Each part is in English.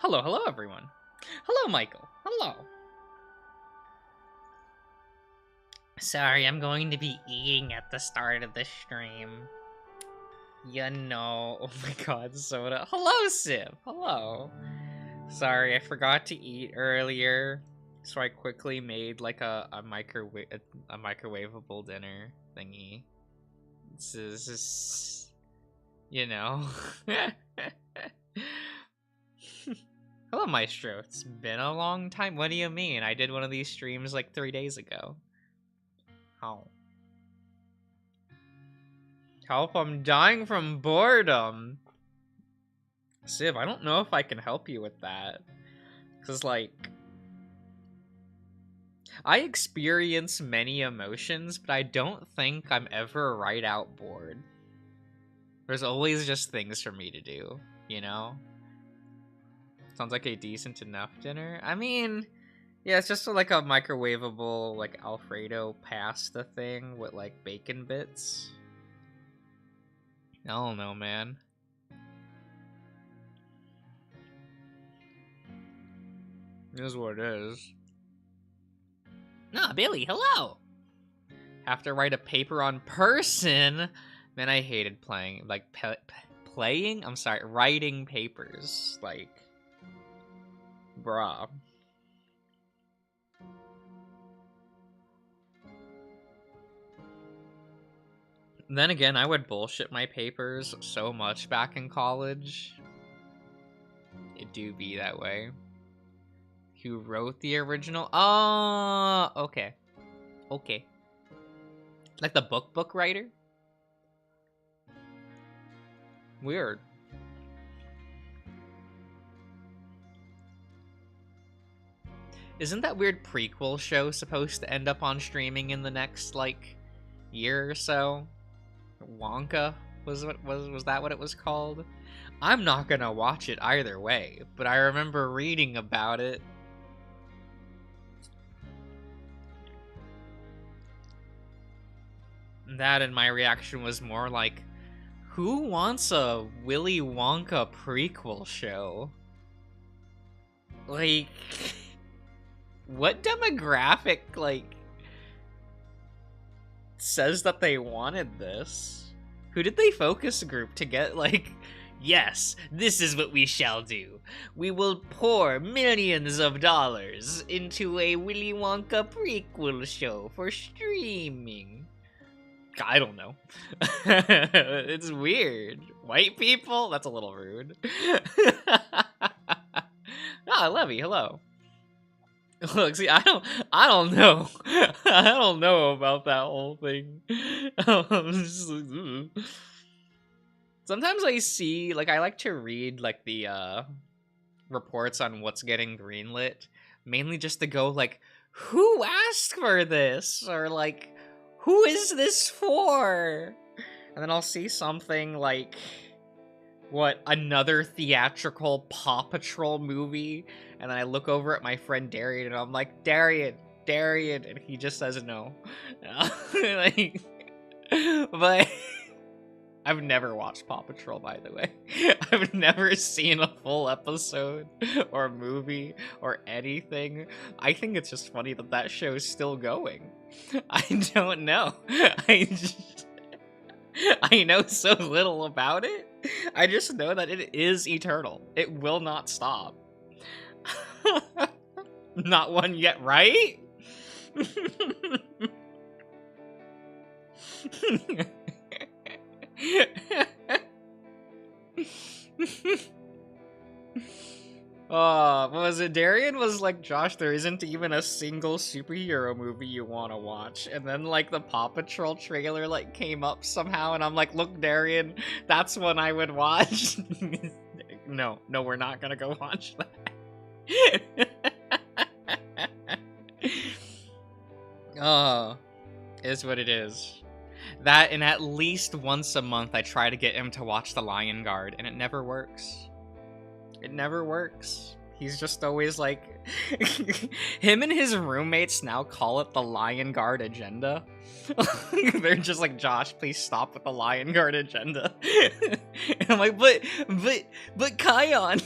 Hello everyone. Hello, Michael. Hello. Sorry, I'm going to be eating at the start of the stream. You know. Oh my god, Soda. Hello, Civ. Hello. Sorry, I forgot to eat earlier, so I quickly made like a microwavable dinner thingy. This is you know. Hello, Maestro. It's been a long time. What do you mean? I did one of these streams like 3 days ago. How? Help, I'm dying from boredom. Civ, I don't know if I can help you with that. Because, like, I experience many emotions, but I don't think I'm ever right out bored. There's always just things for me to do, you know? Sounds like a decent enough dinner. I mean, yeah, it's just like a microwavable, like, Alfredo pasta thing with, like, bacon bits. I don't know, man. It is what it is. Nah, Billy, hello! Have to write a paper on person? Man, I hated playing, like, playing? I'm sorry, writing papers. Like, bruh. Then again, I would bullshit my papers so much back in college. It do be that way. Who wrote the original? Oh, okay. Okay. Like the book writer? Weird. Isn't that weird prequel show supposed to end up on streaming in the next, like, year or so? Wonka? Was that what it was called? I'm not gonna watch it either way, but I remember reading about it. That and my reaction was more like, who wants a Willy Wonka prequel show? Like, what demographic, like, says that they wanted this? Who did they focus group to get, like, yes, this is what we shall do. We will pour millions of dollars into a Willy Wonka prequel show for streaming. I don't know. It's weird. White people? That's a little rude. Ah, Levy, hello. Look, see, I don't know. I don't know about that whole thing. Sometimes I see, like, I like to read, like, the, reports on what's getting greenlit, mainly just to go, like, who asked for this? Or, like, who is this for? And then I'll see something like, what, another theatrical Paw Patrol movie? And then I look over at my friend Darian and I'm like, Darian, and he just says no. Like, but I've never watched Paw Patrol, by the way. I've never seen a full episode or movie or anything. I think it's just funny that that show's still going. I don't know. I know so little about it. I just know that it is eternal. It will not stop. Not one yet, right? What was it? Darian was like, Josh, there isn't even a single superhero movie you want to watch. And then, like, the Paw Patrol trailer, like, came up somehow, and I'm like, look, Darian, that's one I would watch. No, we're not gonna go watch that. Oh, is what it is. That, and at least once a month, I try to get him to watch The Lion Guard, and it never works. It never works. He's just always like... Him and his roommates now call it the Lion Guard agenda. They're just like, Josh, please stop with the Lion Guard agenda. And I'm like, but Kion...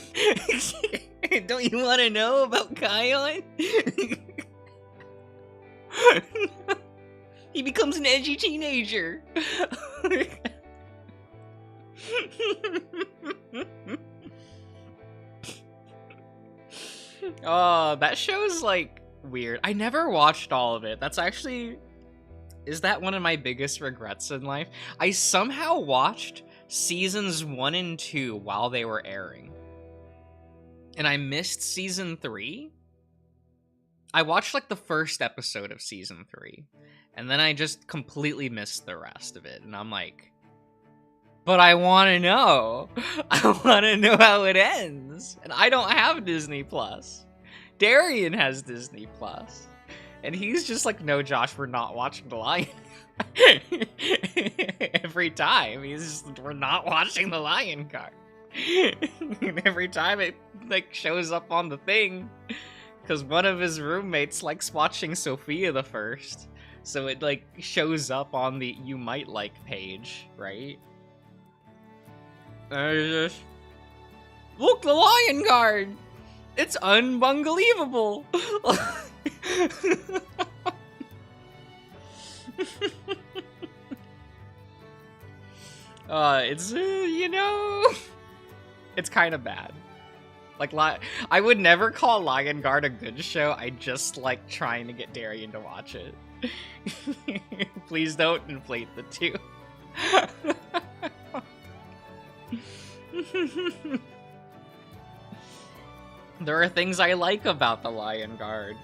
Don't you want to know about Kion? He becomes an edgy teenager. Oh, that show's like weird. I never watched all of it. That's actually... Is that one of my biggest regrets in life? I somehow watched seasons 1 and 2 while they were airing. And I missed season 3. I watched like the first episode of season 3. And then I just completely missed the rest of it. And I'm like, but I want to know. I want to know how it ends. And I don't have Disney Plus. Darian has Disney Plus. And he's just like, no, Josh, we're not watching The Lion. Every time. He's just, we're not watching The Lion Guard. And every time it like shows up on the thing. Because one of his roommates likes watching Sophia the First. So it like shows up on the you might like page, right? Just, look, The Lion Guard! It's unbelievable! It's, you know... It's kind of bad. Like, I would never call Lion Guard a good show, I just like trying to get Darian to watch it. Please don't inflate the two. There are things I like about the Lion Guard.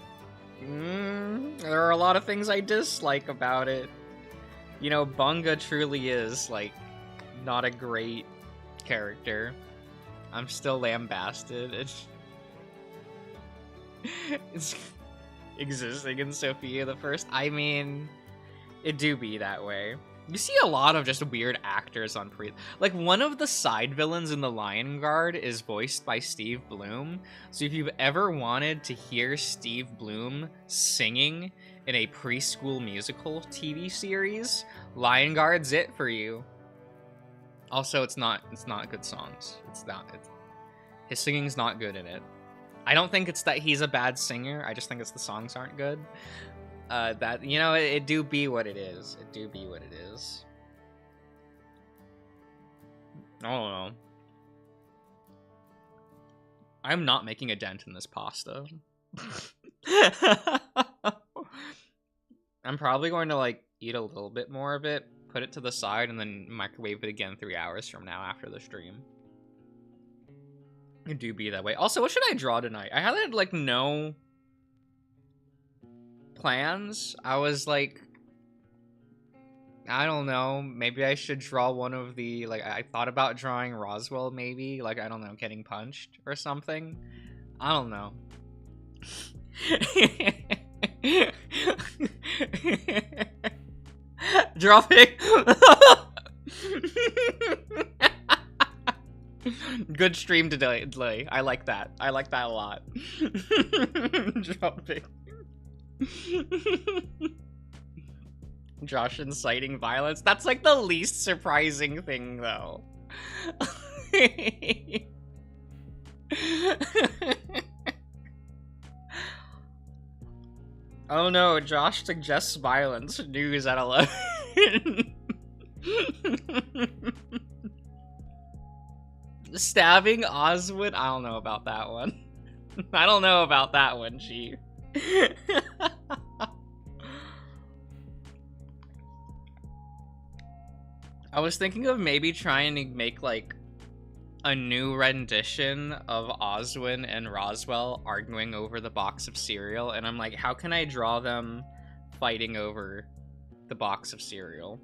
There are a lot of things I dislike about it. You know, Bunga truly is, like, not a great character. I'm still lambasted. It's existing in Sophia the First. I mean, it do be that way. You see a lot of just weird actors on like, one of the side villains in the Lion Guard is voiced by Steve Bloom. So if you've ever wanted to hear Steve Bloom singing in a preschool musical TV series, Lion Guard's it for you. Also, it's not good songs. His singing's not good in it. I don't think it's that he's a bad singer. I just think it's the songs aren't good. That, you know, it do be what it is. It do be what it is. I don't know. I'm not making a dent in this pasta. I'm probably going to, like, eat a little bit more of it, put it to the side, and then microwave it again 3 hours from now after the stream. It do be that way. Also, what should I draw tonight? I had, like, no plans. I was like, I don't know, maybe I should draw one of the, like, I thought about drawing Roswell, maybe, like, I don't know, getting punched or something. I don't know. Dropping. Good stream delay. I like that. I like that a lot. Dropping. Josh inciting violence. That's like the least surprising thing, though. Oh no, Josh suggests violence. News at 11. Stabbing Oswin? I don't know about that one. I don't know about that one, Chief. I was thinking of maybe trying to make, like, a new rendition of Oswin and Roswell arguing over the box of cereal, and I'm like, how can I draw them fighting over the box of cereal?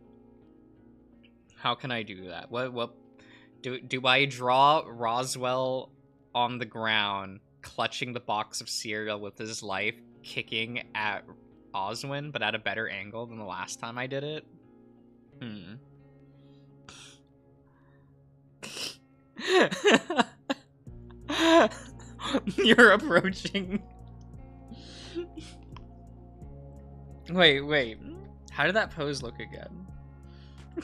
How can I do that? What do I draw Roswell on the ground, clutching the box of cereal with his life, kicking at Oswin, but at a better angle than the last time I did it? You're approaching. Wait. How did that pose look again? I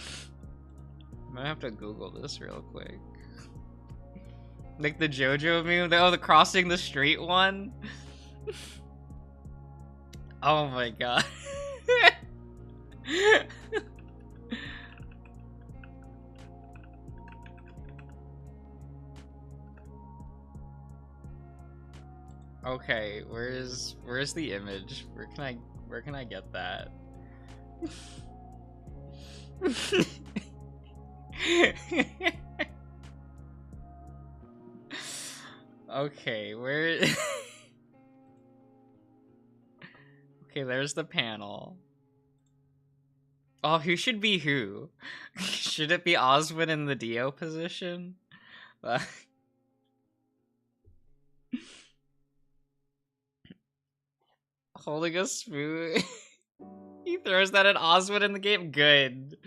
might have to Google this real quick. Like the JoJo meme? Oh, the crossing the street one? Oh my god. Okay, where's the image? Where can I get that? Okay, where okay, there's the panel. Oh, who should be who? Should it be Osmond in the Dio position? Holding a spoon. He throws that at Osmond in the game. Good.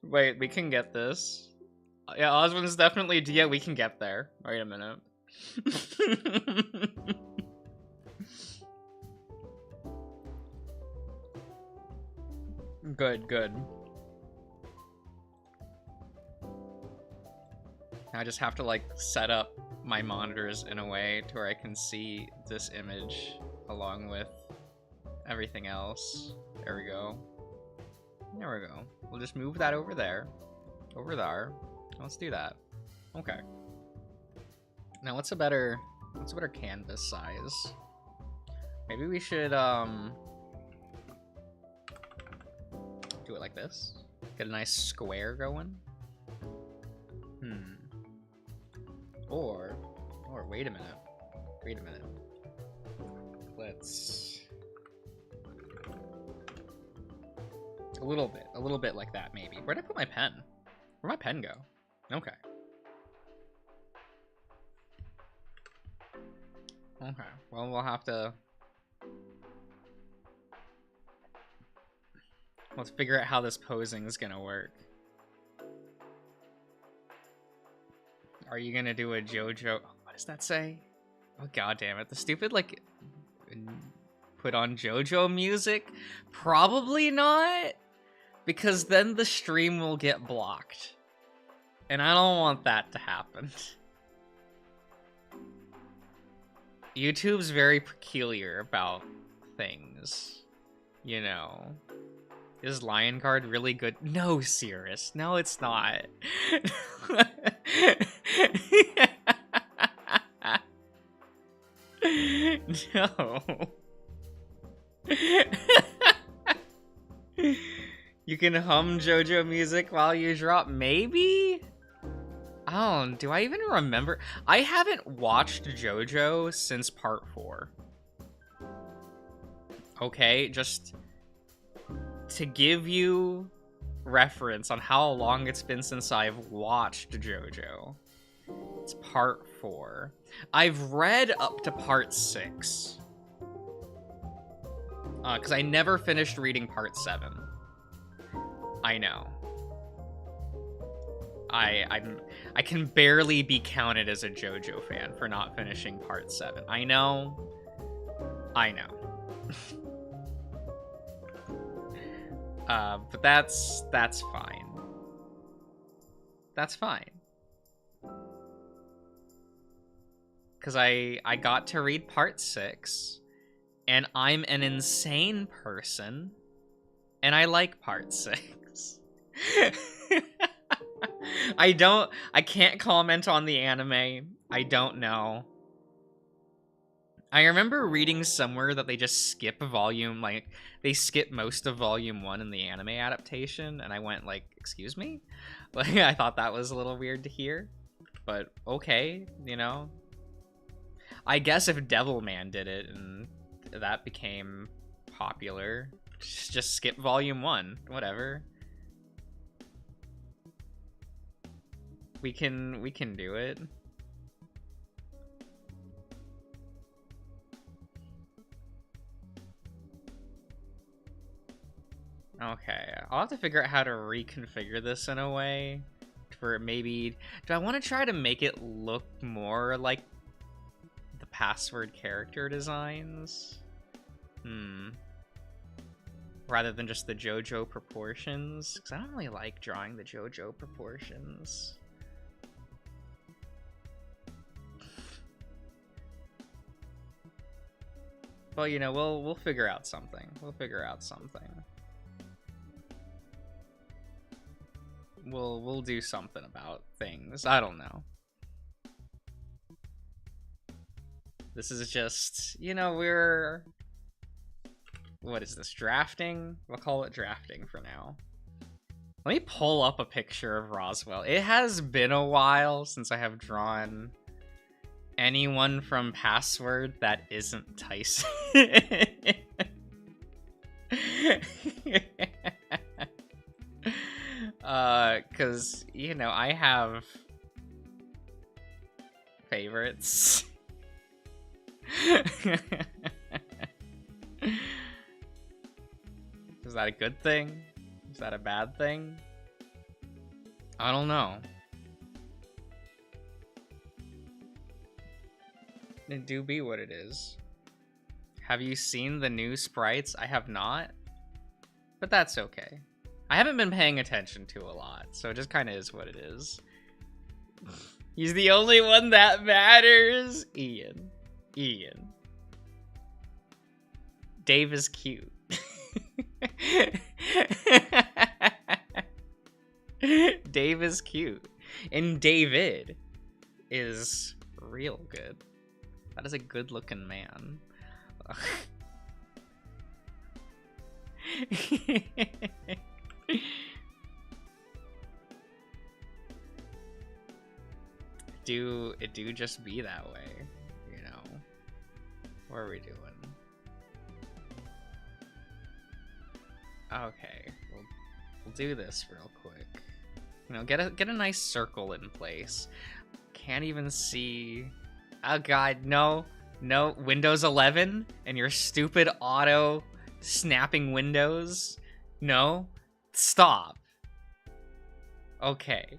Wait, we can get this. Yeah, Osmond's definitely Dio. We can get there. Wait a minute. Good, good. I just have to like set up my monitors in a way to where I can see this image along with everything else. There we go. There we go. We'll just move that over there. Over there. Let's do that. Okay. Now what's a better canvas size? Maybe we should do it like this. Get a nice square going. Or wait a minute. Wait a minute. Let's a little bit like that maybe. Where'd I put my pen? Where'd my pen go? Okay. Okay. Well, we'll have to let's figure out how this posing is gonna work. Are you gonna do a JoJo? What does that say? Oh god damn it! The stupid like put on JoJo music? Probably not, because then the stream will get blocked, and I don't want that to happen. YouTube's very peculiar about things, you know. Is Lion Guard really good? No, Cirrus. No, it's not. No. You can hum JoJo music while you drop? Maybe? Oh, do I even remember? I haven't watched JoJo since part 4. Okay, just to give you reference on how long it's been since I've watched JoJo. It's part 4. I've read up to part 6. Because I never finished reading part 7. I know. I can barely be counted as a JoJo fan for not finishing part 7. I know. But that's fine. That's fine. Because I got to read part 6, and I'm an insane person, and I like part 6. I can't comment on the anime. I don't know. I remember reading somewhere that they just skip volume, like, they skip most of volume 1 in the anime adaptation, and I went like, excuse me? Like, I thought that was a little weird to hear, but okay, you know? I guess if Devilman did it and that became popular, just skip volume 1, whatever. We can do it. Okay, I'll have to figure out how to reconfigure this in a way for maybe... Do I want to try to make it look more like the Password character designs? Rather than just the JoJo proportions? Because I don't really like drawing the JoJo proportions. Well, you know, we'll figure out something. We'll figure out something. We'll do something about things. I don't know. This is just, you know, what is this, drafting? We'll call it drafting for now. Let me pull up a picture of Roswell. It has been a while since I have drawn anyone from Password that isn't Tyson. Cause, you know, I have favorites. Is that a good thing? Is that a bad thing? I don't know. It do be what it is. Have you seen the new sprites? I have not, but that's okay. I haven't been paying attention to a lot, so it just kind of is what it is. He's the only one that matters. Ian. Dave is cute. Dave is cute. And David is real good. That is a good looking man. It do just be that way, you know. What are we doing? Okay, we'll do this real quick. You know, get a nice circle in place. Can't even see. Oh god, no, Windows 11 and your stupid auto snapping windows. No, stop. Okay.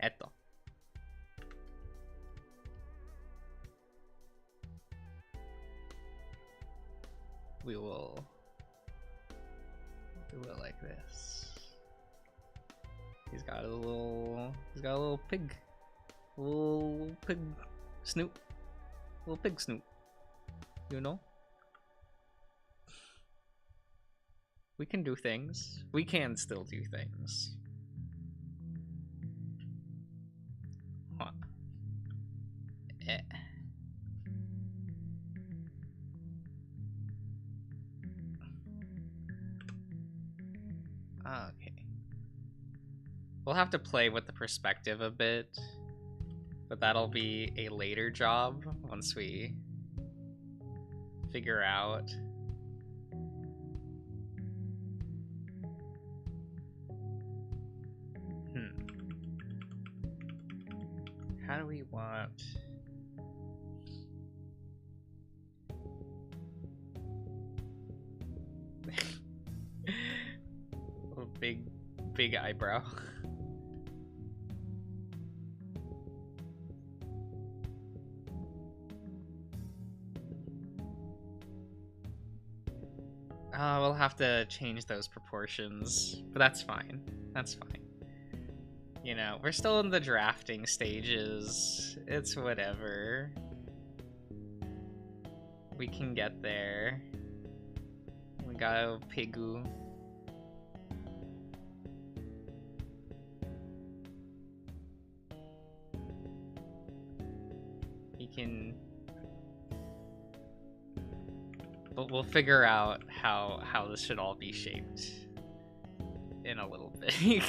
Eto. We will do it like this. He's got a little pig. Little pig snoot. Little pig snoot. You know? We can do things. We can still do things. Huh. Eh. Okay. We'll have to play with the perspective a bit, but that'll be a later job once we figure out. How do we want... a big eyebrow. We'll have to change those proportions, but that's fine. That's fine. You know, we're still in the drafting stages. It's whatever. We can get there. We got Pegu. He can... But we'll figure out how this should all be shaped in a little bit.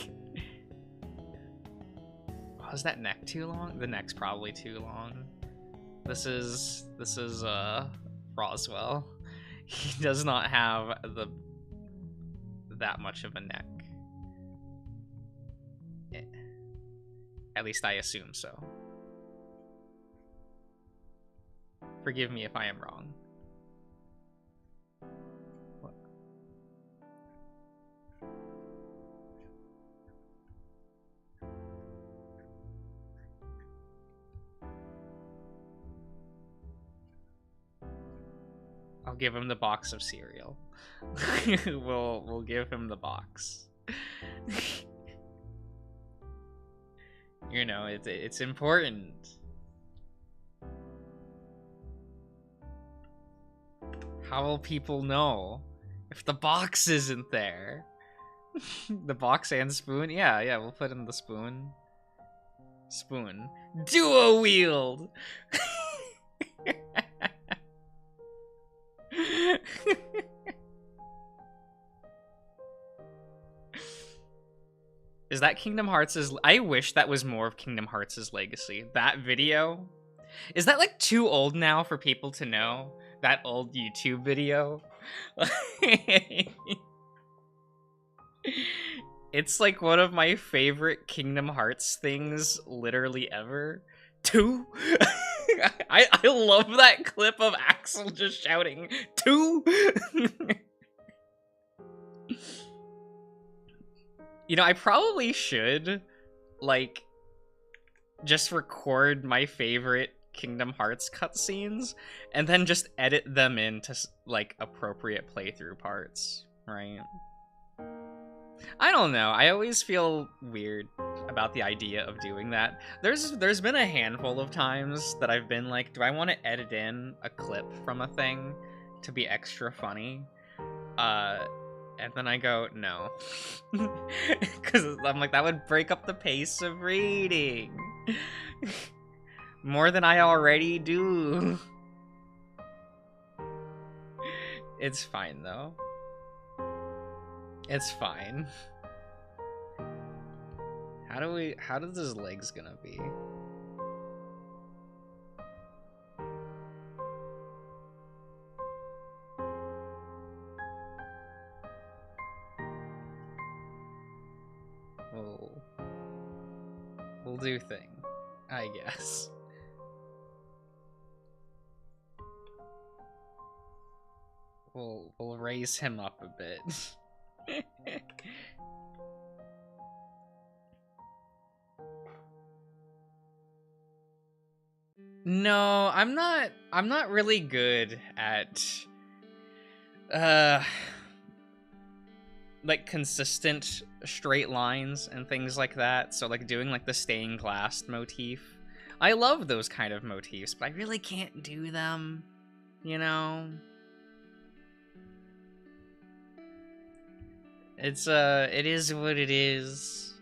Oh, is that neck too long? The neck's probably too long. This is Roswell. He does not have that much of a neck. At least I assume so. Forgive me if I am wrong. I'll give him the box of cereal. We'll give him the box. You know, it's important. How will people know if the box isn't there? The box and spoon? Yeah, we'll put in the spoon. Spoon. Duo wield! Is that Kingdom Hearts' I wish that was more of Kingdom Hearts' legacy. That video? Is that like too old now for people to know? That old YouTube video? It's like one of my favorite Kingdom Hearts things literally ever. 2? I love that clip of Axel just shouting, 2? You know, I probably should, like, just record my favorite Kingdom Hearts cutscenes and then just edit them into, like, appropriate playthrough parts, right? I don't know. I always feel weird about the idea of doing that. There's been a handful of times that I've been like, do I want to edit in a clip from a thing to be extra funny? And then I go, no. Because I'm like, that would break up the pace of reading. More than I already do. It's fine, though. It's fine. How does his legs gonna be? We'll do thing, I guess. We'll raise him up a bit. No, I'm not really good at like consistent straight lines and things like that. So like doing like the stained glass motif. I love those kind of motifs, but I really can't do them, you know? It's it is what it is.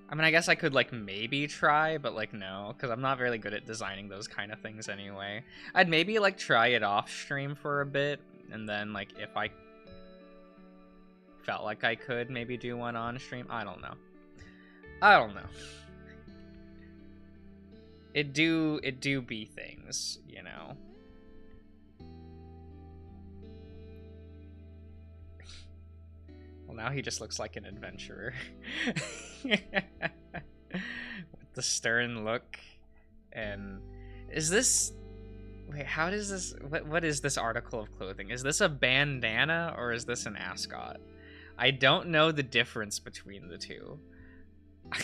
I mean, I guess I could, like, maybe try, but, like, no, because I'm not really good at designing those kind of things anyway. I'd maybe, like, try it off stream for a bit, and then, like, if I felt like I could maybe do one on stream, I don't know. I don't know. It do be things, you know? Well, now he just looks like an adventurer. With the stern look. And is this... Wait, how does this... What is this article of clothing? Is this a bandana or is this an ascot? I don't know the difference between the two. I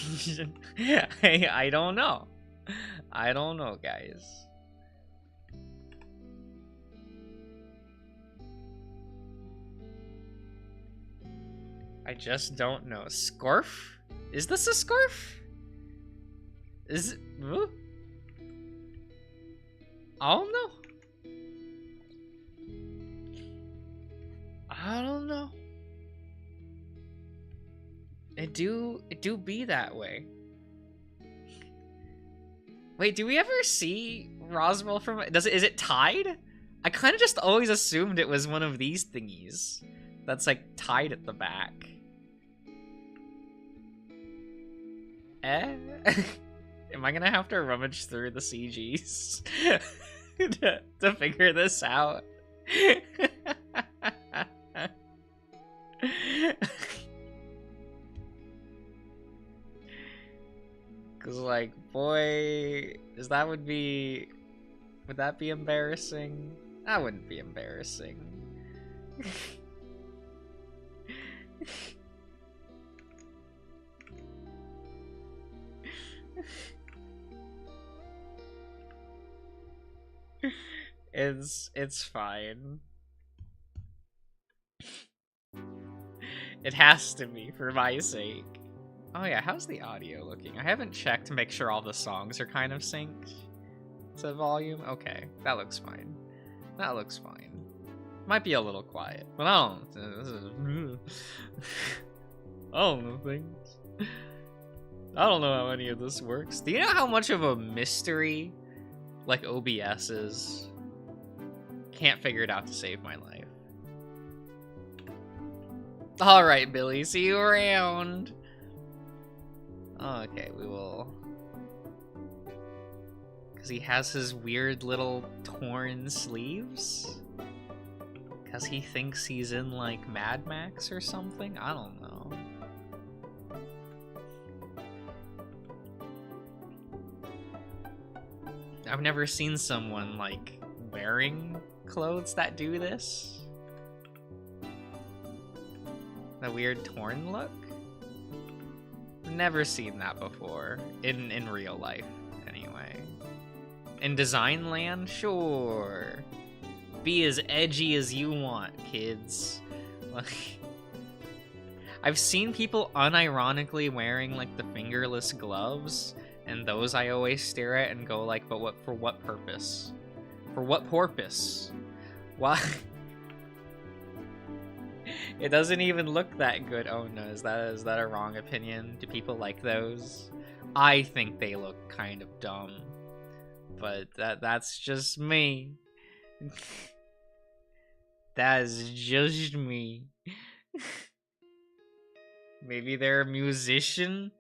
don't know. I don't know, guys. I just don't know. Scarf? Is this a scarf? Is it? Huh? I don't know. I don't know. It do be that way. Wait, do we ever see Roswell from... is it tied? I kind of just always assumed it was one of these thingies that's like tied at the back. Am I gonna have to rummage through the CGs to figure this out? Cause like, boy, would that be embarrassing? That wouldn't be embarrassing. It's fine. It has to be for my sake. Oh yeah, how's the audio looking? I haven't checked to make sure all the songs are kind of synced. Set volume? Okay, that looks fine. That looks fine. Might be a little quiet, but I don't know. I don't know things. I don't know how any of this works. Do you know how much of a mystery, like, OBS is? Can't figure it out to save my life. Alright, Billy, see you around. Okay, we will... Because he has his weird little torn sleeves? Because he thinks he's in, like, Mad Max or something? I don't know. I've never seen someone, like, wearing clothes that do this. The weird torn look? Never seen that before. In real life, anyway. In design land? Sure. Be as edgy as you want, kids. Like, I've seen people unironically wearing, like, the fingerless gloves, and those I always stare at and go like, but what, for what purpose? For what purpose? Why? It doesn't even look that good. Oh no, is that a wrong opinion? Do people like those? I think they look kind of dumb. But that's just me. That is just me. Maybe they're a musician?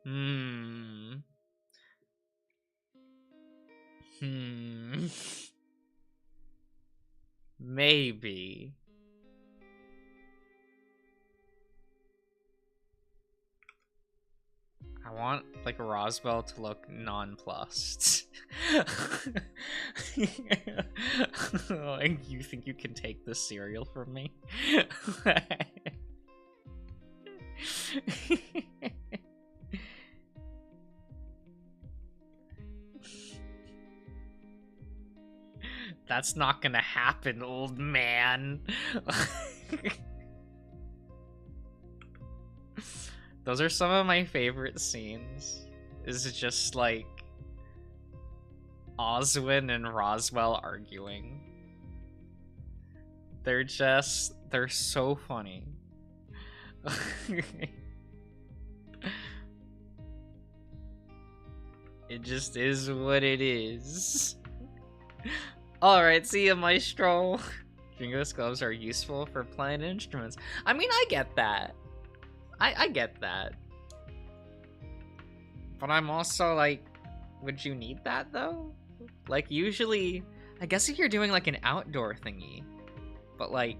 Maybe. I want, like, Roswell to look nonplussed. Like, you think you can take this cereal from me? That's not gonna happen, old man. Those are some of my favorite scenes. Is just like Oswin and Roswell arguing. They're so funny. It just is what it is. Alright, see ya, Maestro. Fingerless gloves are useful for playing instruments. I mean, I get that. I get that. But I'm also like, would you need that though? Like, usually, I guess if you're doing like an outdoor thingy, but like,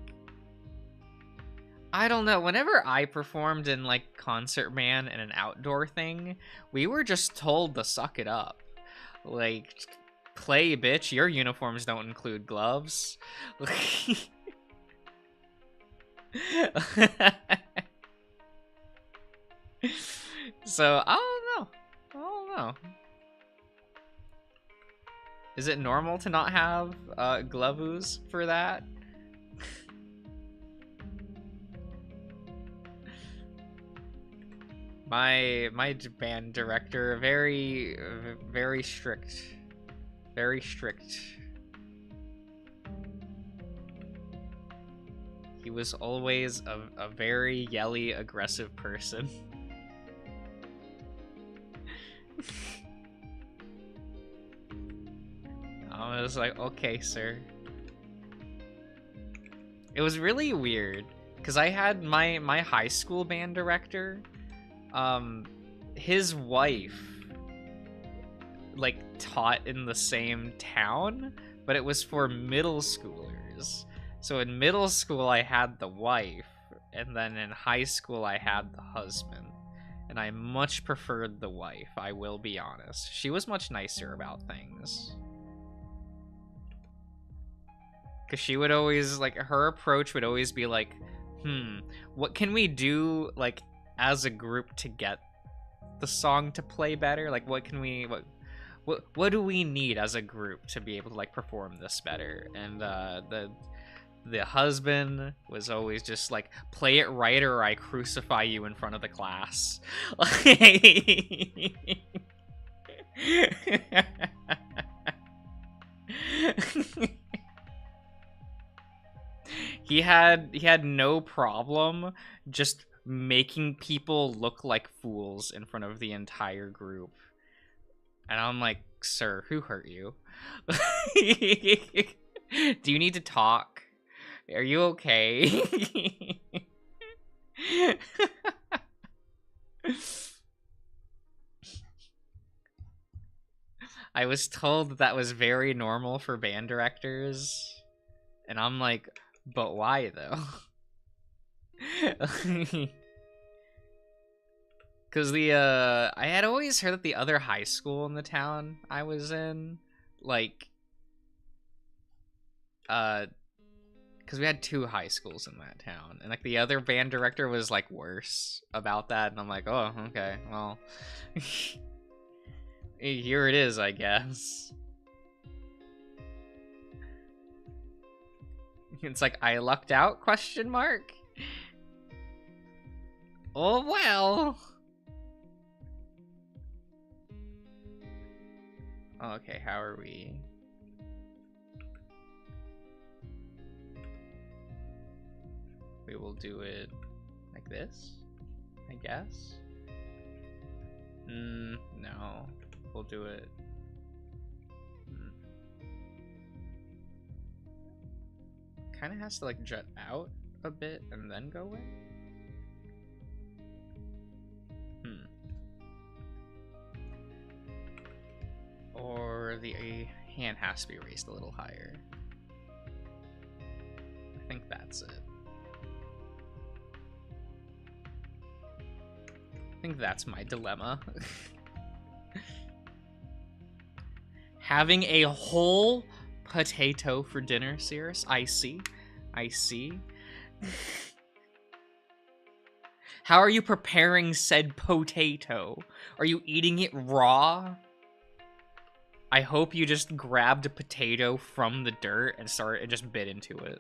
I don't know, whenever I performed in like concert band in an outdoor thing, we were just told to suck it up. Like, play, bitch, your uniforms don't include gloves. So, I don't know. Is it normal to not have gloves for that? My band director, very strict. Very strict. He was always a very yelly, aggressive person. I was like, okay, sir. It was really weird, because I had my high school band director, his wife, like, taught in the same town, but it was for middle schoolers. So in middle school, I had the wife, and then in high school, I had the husband. And I much preferred the wife, I will be honest. She was much nicer about things. Because she would always, like, her approach would always be like, what can we do, like, as a group to get the song to play better? Like, what can we, what do we need as a group to be able to, like, perform this better? And the husband was always just like, play it right or I crucify you in front of the class. He had no problem just making people look like fools in front of the entire group. And I'm like, sir, who hurt you? Do you need to talk? Are you okay? I was told that was very normal for band directors. And I'm like, but why though? Because I had always heard that the other high school in the town I was in, like, because we had 2 high schools in that town, and like the other band director was like worse about that, and I'm like, oh, okay, well, here it is, I guess. It's like, I lucked out, question mark? Oh, well. Okay, how are we? We will do it like this, I guess. No. We'll do it. Kind of has to like jut out a bit and then go in. Or the hand has to be raised a little higher. I think that's it. I think that's my dilemma. Having a whole potato for dinner, Cirrus. I see. I see. How are you preparing said potato? Are you eating it raw? I hope you just grabbed a potato from the dirt and just bit into it.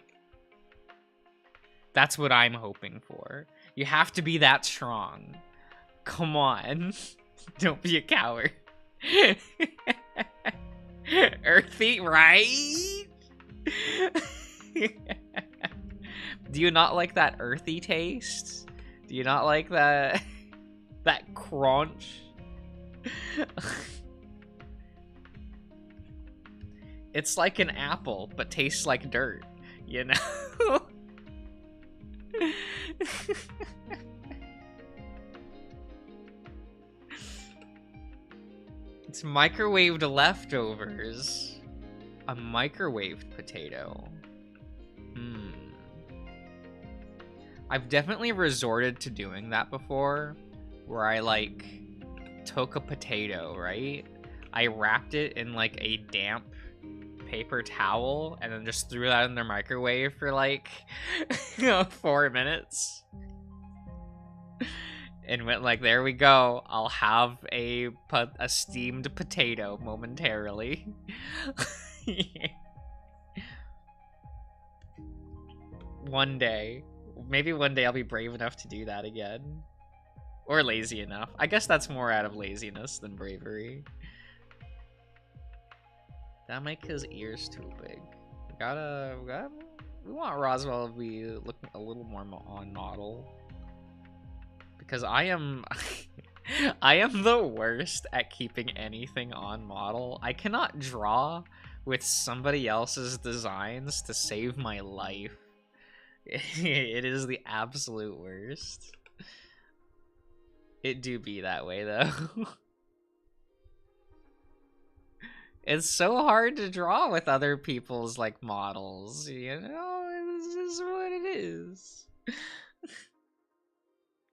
That's what I'm hoping for. You have to be that strong. Come on. Don't be a coward. Earthy, right? Do you not like that earthy taste? Do you not like that crunch? It's like an apple, but tastes like dirt, you know? It's microwaved leftovers. A microwaved potato. I've definitely resorted to doing that before, where I like took a potato, right? I wrapped it in like a damp paper towel and then just threw that in the microwave for like 4 minutes. And went like, there we go. I'll have a steamed potato momentarily. One day. Maybe one day I'll be brave enough to do that again. Or lazy enough. I guess that's more out of laziness than bravery. That make his ears too big. We want Roswell to be looking a little more on model. Because I am I am the worst at keeping anything on model. I cannot draw with somebody else's designs to save my life. It is the absolute worst. It do be that way though. It's so hard to draw with other people's like models, you know? This is what it is.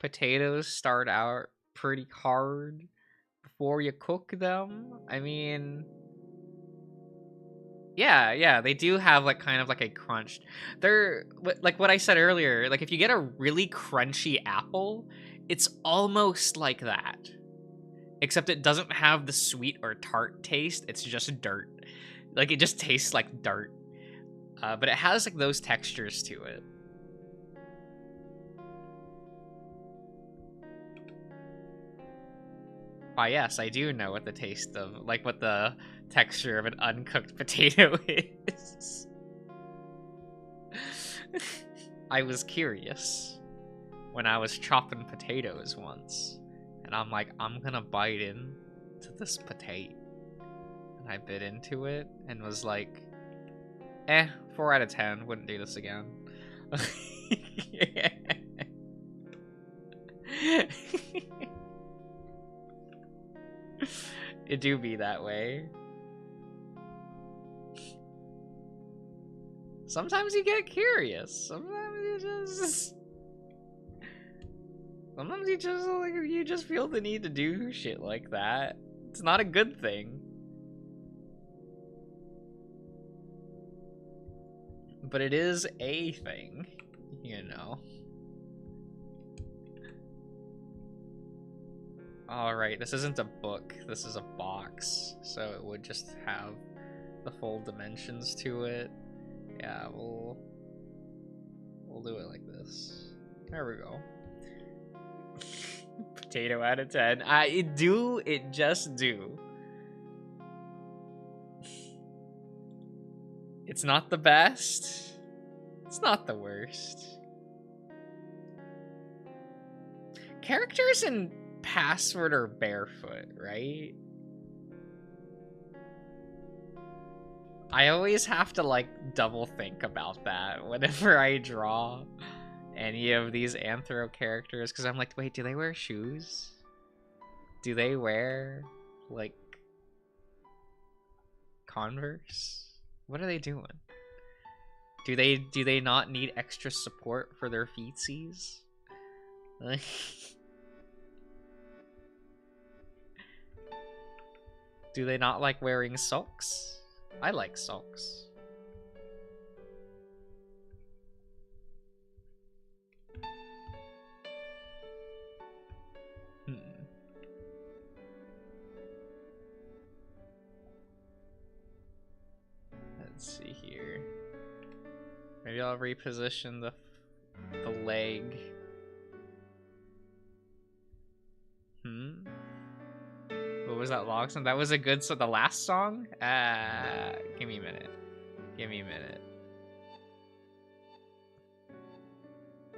Potatoes start out pretty hard before you cook them. I mean, yeah, they do have like kind of like a crunch. They're like what I said earlier, like if you get a really crunchy apple, it's almost like that. Except it doesn't have the sweet or tart taste, it's just dirt. Like it just tastes like dirt. But it has like those textures to it. Why, yes, I do know what the taste of, like, what the texture of an uncooked potato is. I was curious when I was chopping potatoes once, and I'm like, I'm gonna bite in to this potato. And I bit into it and was like, 4 out of 10, wouldn't do this again. It do be that way. Sometimes you get curious. Sometimes you just feel the need to do shit like that. It's not a good thing. But it is a thing, you know. Alright, this isn't a book, this is a box, so it would just have the full dimensions to it. Yeah, we'll do it like this. There we go. Potato out of 10. It just do. It's not the best. It's not the worst. Characters in Password are barefoot, right? I always have to, like, double think about that whenever I draw any of these Anthro characters, because I'm like, wait, do they wear shoes? Do they wear, like, Converse? What are they doing? Do they not need extra support for their feetsies? Do they not like wearing socks? I like socks. Let's see here. Maybe I'll reposition the leg. What was that log song? That was a good the last song? Give me a minute. Give me a minute.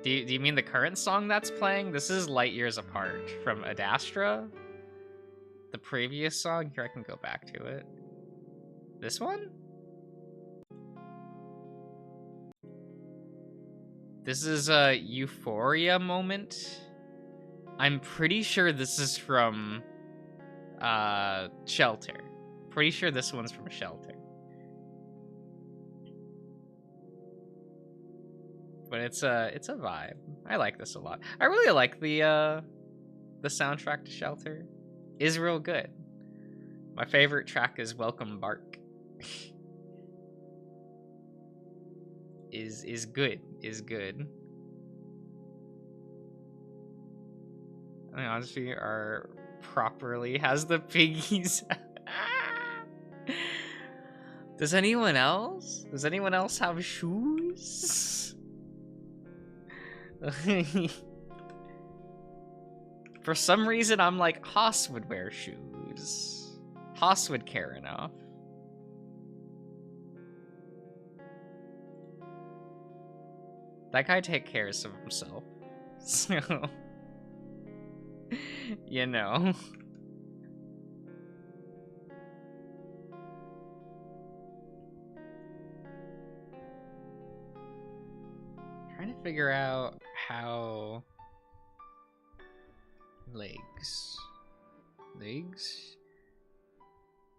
Do you mean the current song that's playing? This is Light Years Apart from Ad Astra. The previous song? Here, I can go back to it. This one? This is a Euphoria moment. I'm pretty sure this is from Shelter. Pretty sure this one's from Shelter. But it's a vibe. I like this a lot. I really like the soundtrack to Shelter. Is real good. My favorite track is Welcome Bark. is good. Is good. I mean, honestly, are properly has the piggies. Does anyone else? Does anyone else have shoes? For some reason, I'm like, Haas would wear shoes. Haas would care enough. That guy takes care of himself. So, you know. Trying to figure out how legs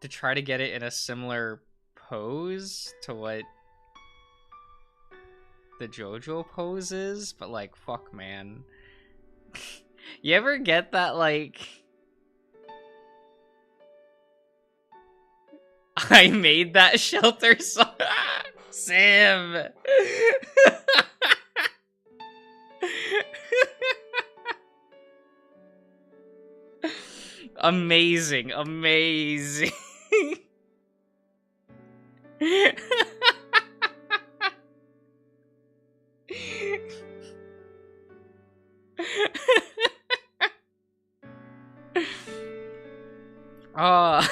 to try to get it in a similar pose to what the JoJo pose is, but like, fuck, man. You ever get that, like, I made that Shelter song? Sam! Amazing, amazing. Oh,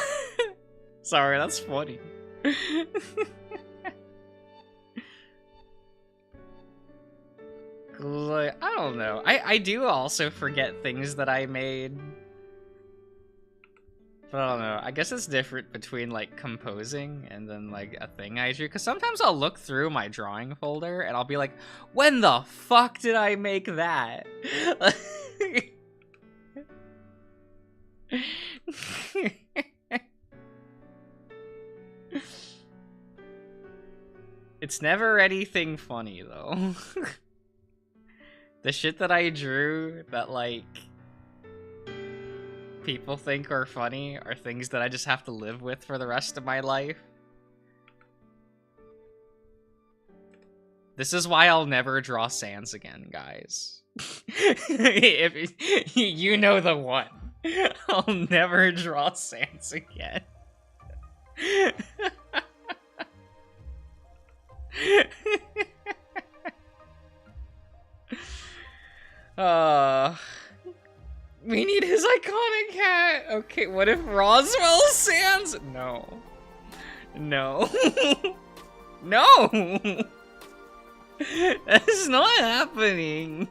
sorry, that's funny. Like, I don't know. I do also forget things that I made. But I don't know. I guess it's different between like composing and then like a thing I drew. Because sometimes I'll look through my drawing folder and I'll be like, when the fuck did I make that? It's never anything funny though. The shit that I drew that like people think are funny are things that I just have to live with for the rest of my life. This is why I'll never draw Sans again, guys. If you know the one. I'll never draw Sans again. We need his iconic hat. Okay, what if Roswell Sans? No. No. No! That's not happening.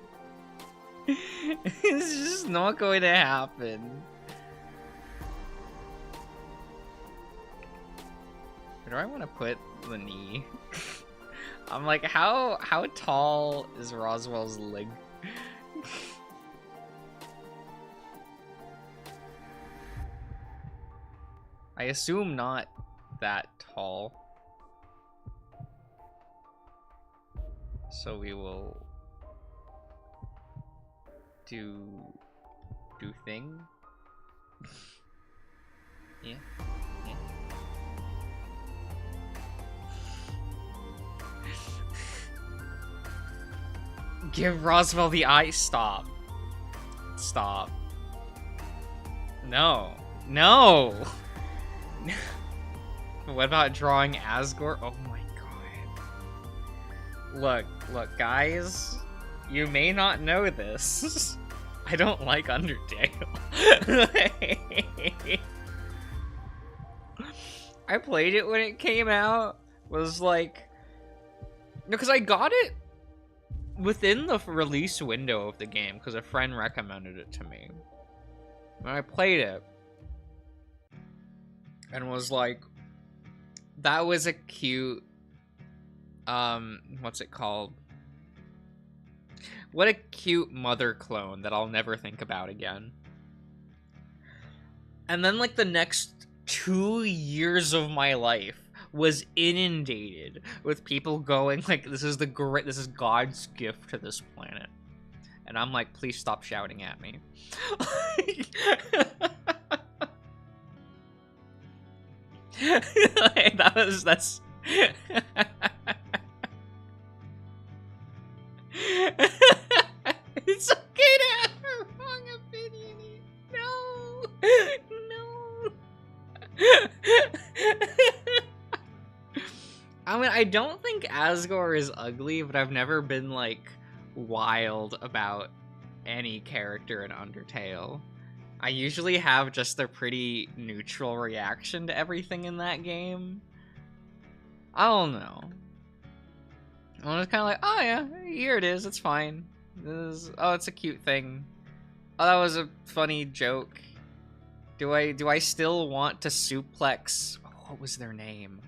It's just not going to happen. Where do I want to put the knee? I'm like, how tall is Roswell's leg? I assume not that tall. So we will do thing. Yeah. Yeah. Give Roswell the eye. Stop. Stop. No. No. What about drawing Asgore? Oh my god. Look, guys. You may not know this. I don't like Undertale. I played it when it came out. Was like... Because I got it within the release window of the game, because a friend recommended it to me. And I played it. And was like, that was a cute, what's it called? What a cute mother clone that I'll never think about again. And then like the next 2 years of my life was inundated with people going like, this is God's gift to this planet. And I'm like, please stop shouting at me. That's it's okay to have a wrong opinion. No. I mean, I don't think Asgore is ugly, but I've never been like wild about any character in Undertale. I usually have just a pretty neutral reaction to everything in that game. I don't know. I'm just kind of like, oh yeah, here it is, it's fine. Oh, it's a cute thing. Oh, that was a funny joke. Do I still want to suplex? Oh, what was their name?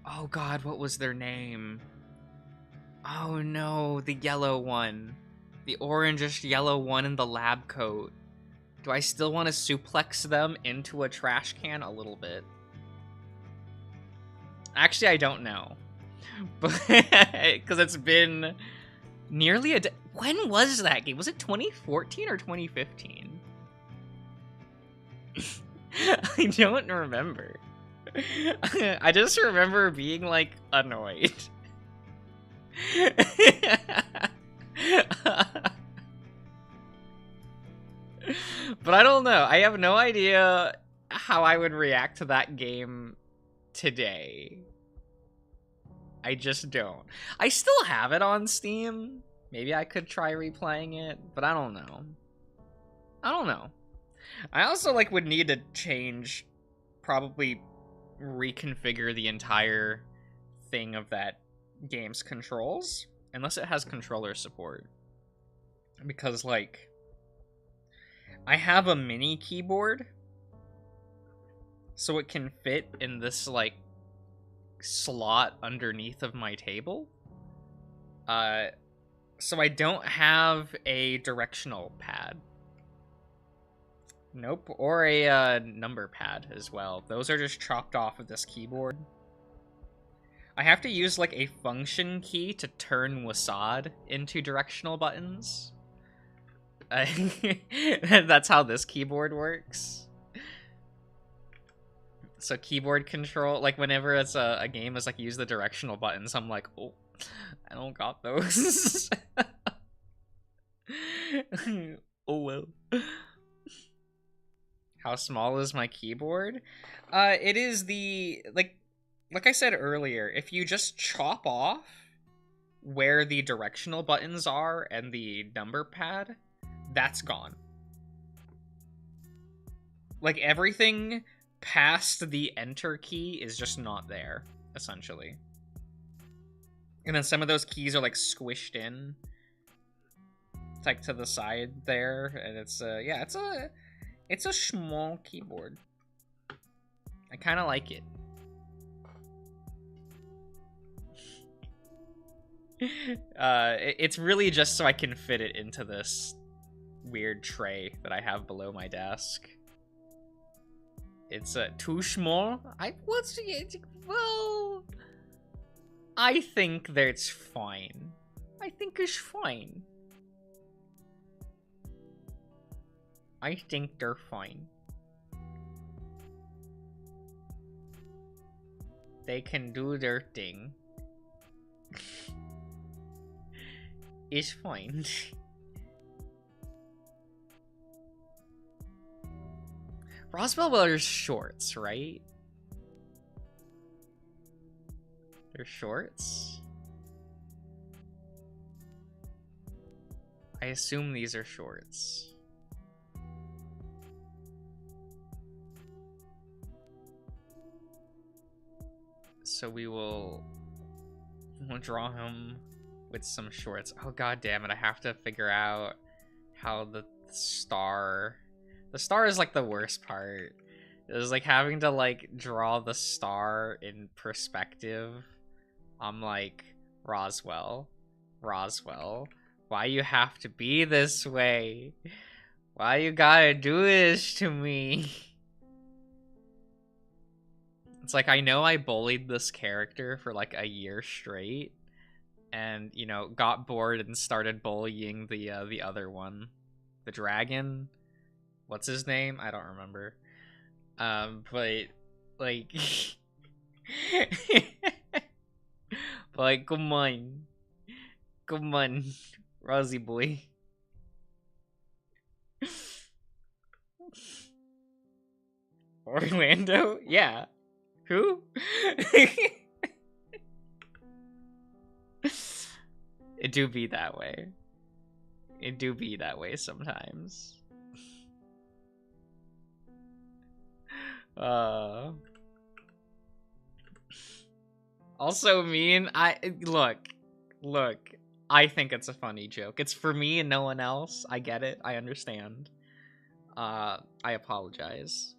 Oh god, what was their name? Oh no, the yellow one. The orangish yellow one in the lab coat. Do I still want to suplex them into a trash can? A little bit. Actually, I don't know. But because it's been nearly a when was that game? Was it 2014 or 2015? I don't remember. I just remember being like annoyed. But I don't know. I have no idea how I would react to that game today. I just don't. I still have it on Steam. Maybe I could try replaying it, but I don't know. I don't know. I also like would need to change, probably reconfigure the entire thing of that game's controls, unless it has controller support. Because like I have a mini keyboard, so it can fit in this like slot underneath of my table. So I don't have a directional pad. Nope, or a number pad as well. Those are just chopped off of this keyboard. I have to use like a function key to turn WASD into directional buttons. That's how this keyboard works. So keyboard control, like whenever it's a game is like use the directional buttons, I'm like, oh, I don't got those. Oh well. How small is my keyboard? It is the like I said earlier, if you just chop off where the directional buttons are and the number pad, that's gone. Like everything past the enter key is just not there, essentially. And then some of those keys are like squished in, like to the side there, and it's yeah, it's a small keyboard. I kind of like it. It's really just so I can fit it into this weird tray that I have below my desk. It's too small. Well, I think that's fine. I think it's fine. I think they're fine. They can do their thing. It's fine. Roswell wears shorts, right? They're shorts? I assume these are shorts. So we'll draw him with some shorts. Oh god damn it, I have to figure out how the star... The star is like the worst part. It was like having to like draw the star in perspective. I'm like, Roswell, why you have to be this way? Why you gotta do this to me? It's like, I know I bullied this character for like a year straight, and you know, got bored and started bullying the other one, the dragon. What's his name? I don't remember. But like, but like, come on, Rosie boy. Orlando? Yeah. Who? It do be that way. It do be that way sometimes. Also mean, look, I think it's a funny joke. It's for me and no one else. I get it. I understand. I apologize.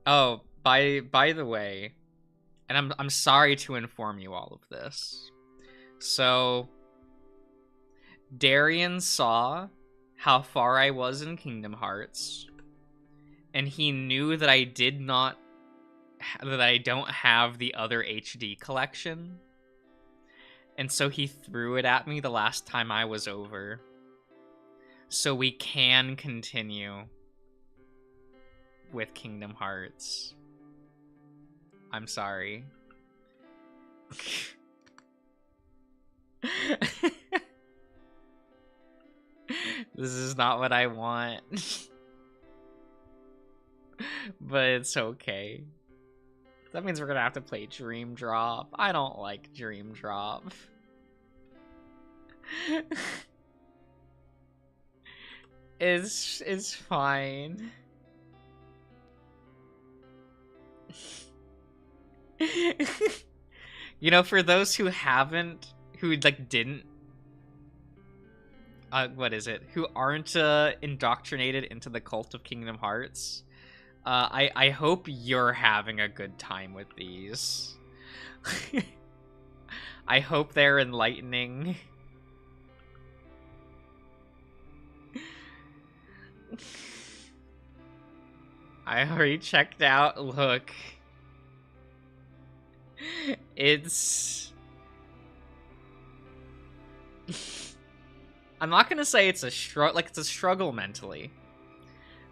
Oh, by the way, and I'm sorry to inform you all of this. So Darian saw how far I was in Kingdom Hearts, and he knew that I don't have the other HD collection, and so he threw it at me the last time I was over, so we can continue with Kingdom Hearts. I'm sorry. This is not what I want. But it's okay. That means we're gonna have to play Dream Drop. I don't like Dream Drop. It's fine. You know, for those who haven't, who like didn't, what is it? Who aren't indoctrinated into the cult of Kingdom Hearts, I hope you're having a good time with these. I hope they're enlightening. I already checked out. Look. It's... I'm not gonna say it's a it's a struggle mentally.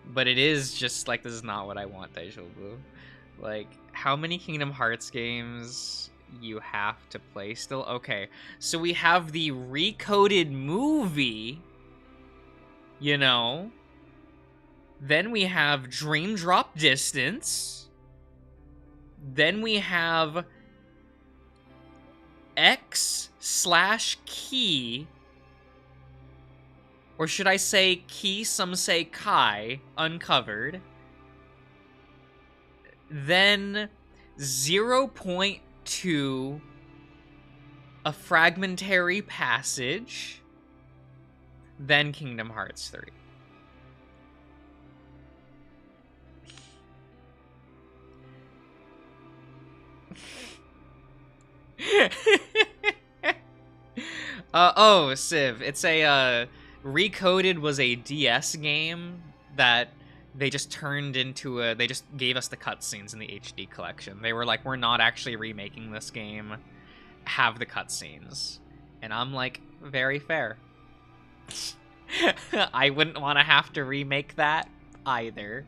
But it is just, like, this is not what I want, Deja Vu. Like, how many Kingdom Hearts games you have to play still? Okay, so we have the recoded movie, you know. Then we have Dream Drop Distance. Then we have X/Key. Or should I say Key, some say Kai, Uncovered. Then 0.2, A Fragmentary Passage. Then Kingdom Hearts 3. Oh, Civ. It's a, Recoded was a DS game that they just turned into a... They just gave us the cutscenes in the HD collection. They were like, we're not actually remaking this game. Have the cutscenes. And I'm like, very fair. I wouldn't want to have to remake that either.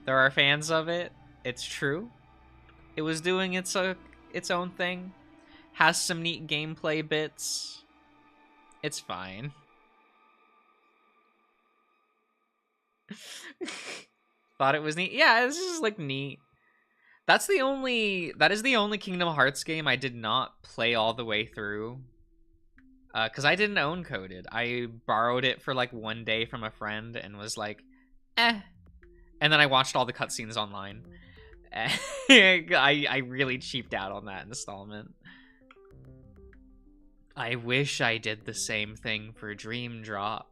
There are fans of it. It's true. It was doing its own thing. Has some neat gameplay bits. It's fine. Thought it was neat. Yeah, this is like neat. That is the only Kingdom Hearts game I did not play all the way through. Because I didn't own Coded. I borrowed it for like one day from a friend and was like, eh. And then I watched all the cutscenes online. I really cheaped out on that installment. I wish I did the same thing for Dream Drop.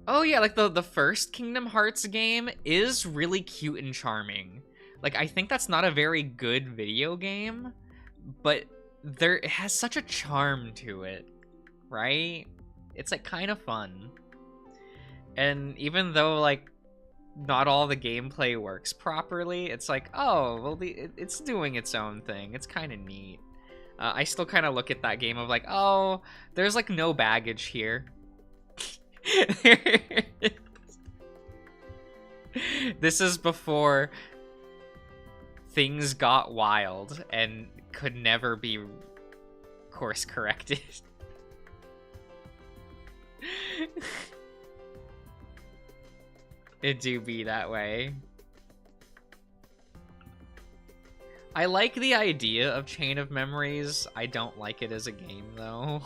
Oh yeah, like the first Kingdom Hearts game is really cute and charming. Like, I think that's not a very good video game, but it has such a charm to it, right? It's like kind of fun. And even though like not all the gameplay works properly, it's like, oh, well, it's doing its own thing. It's kind of neat. I still kind of look at that game of like, oh, there's like no baggage here. This is before things got wild and could never be course corrected. It do be that way. I like the idea of Chain of Memories. I don't like it as a game, though.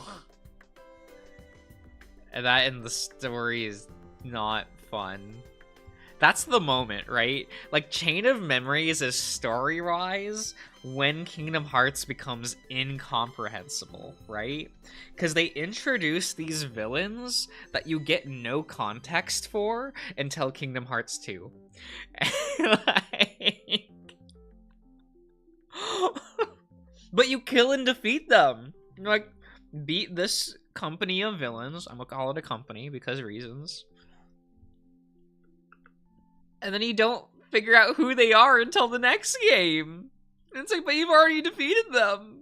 And that in the story is not fun. That's the moment, right? Like, Chain of Memories is story-wise when Kingdom Hearts becomes incomprehensible, right? Because they introduce these villains that you get no context for until Kingdom Hearts 2. Like... But you kill and defeat them. You're like, beat this company of villains. I'm gonna call it a company because reasons. And then you don't figure out who they are until the next game. And it's like, but you've already defeated them.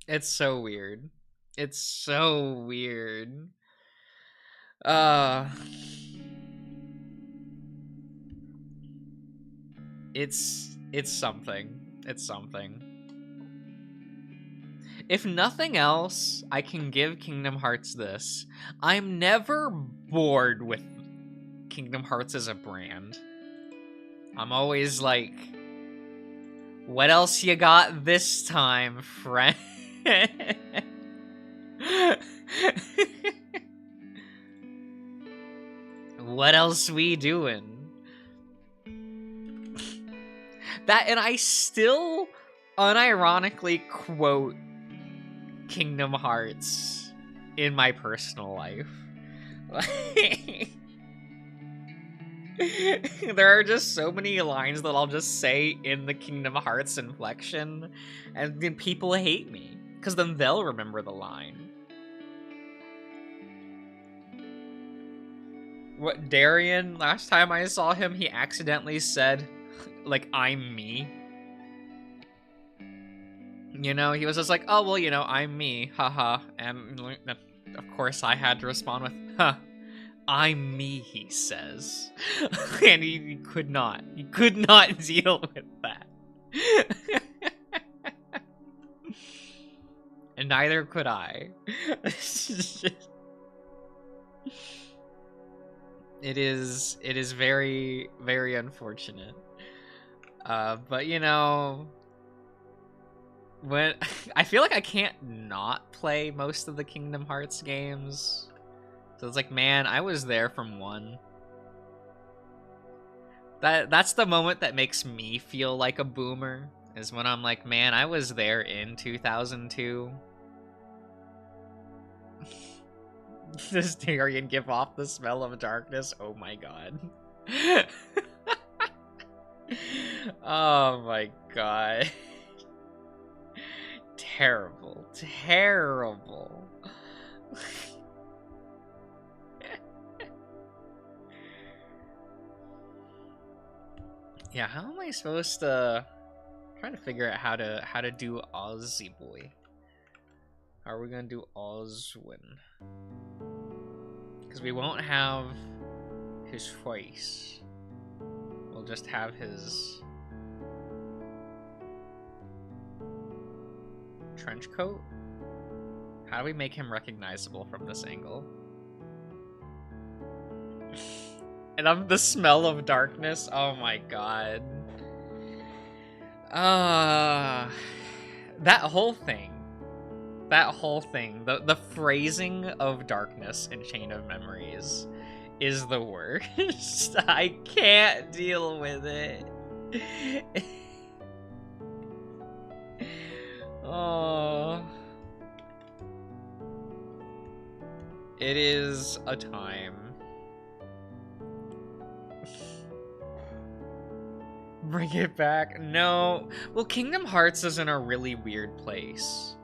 It's so weird. It's so weird. It's something. It's something. If nothing else, I can give Kingdom Hearts this. I'm never bored with Kingdom Hearts as a brand. I'm always like, what else you got this time, friend? What else we doing? That, and I still unironically quote Kingdom Hearts in my personal life. There are just so many lines that I'll just say in the Kingdom Hearts inflection, and then people hate me, because then they'll remember the line. What, Darien, last time I saw him, he accidentally said, like, I'm me. You know, he was just like, oh, well, you know, I'm me, haha. And, of course, I had to respond with, huh. I'm me, he says. And he could not deal with that. And neither could I. It is very, very unfortunate. But you know, when I feel like I can't not play most of the Kingdom Hearts games. So it's like, man, I was there from 1. That's the moment that makes me feel like a boomer, is when I'm like, man, I was there in 2002. Does Darien give off the smell of darkness? Oh my god. Oh my god. Terrible. Terrible. Yeah, how am I supposed to... I'm trying to figure out how to do Ozzy Boy. How are we gonna do Ozwin? Because we won't have his face. We'll just have his trench coat. How do we make him recognizable from this angle? And I'm the smell of darkness. Oh my god. That whole thing. The phrasing of darkness in Chain of Memories is the worst. I can't deal with it. Oh. It is a time. Bring it back. No. Well, Kingdom Hearts is in a really weird place.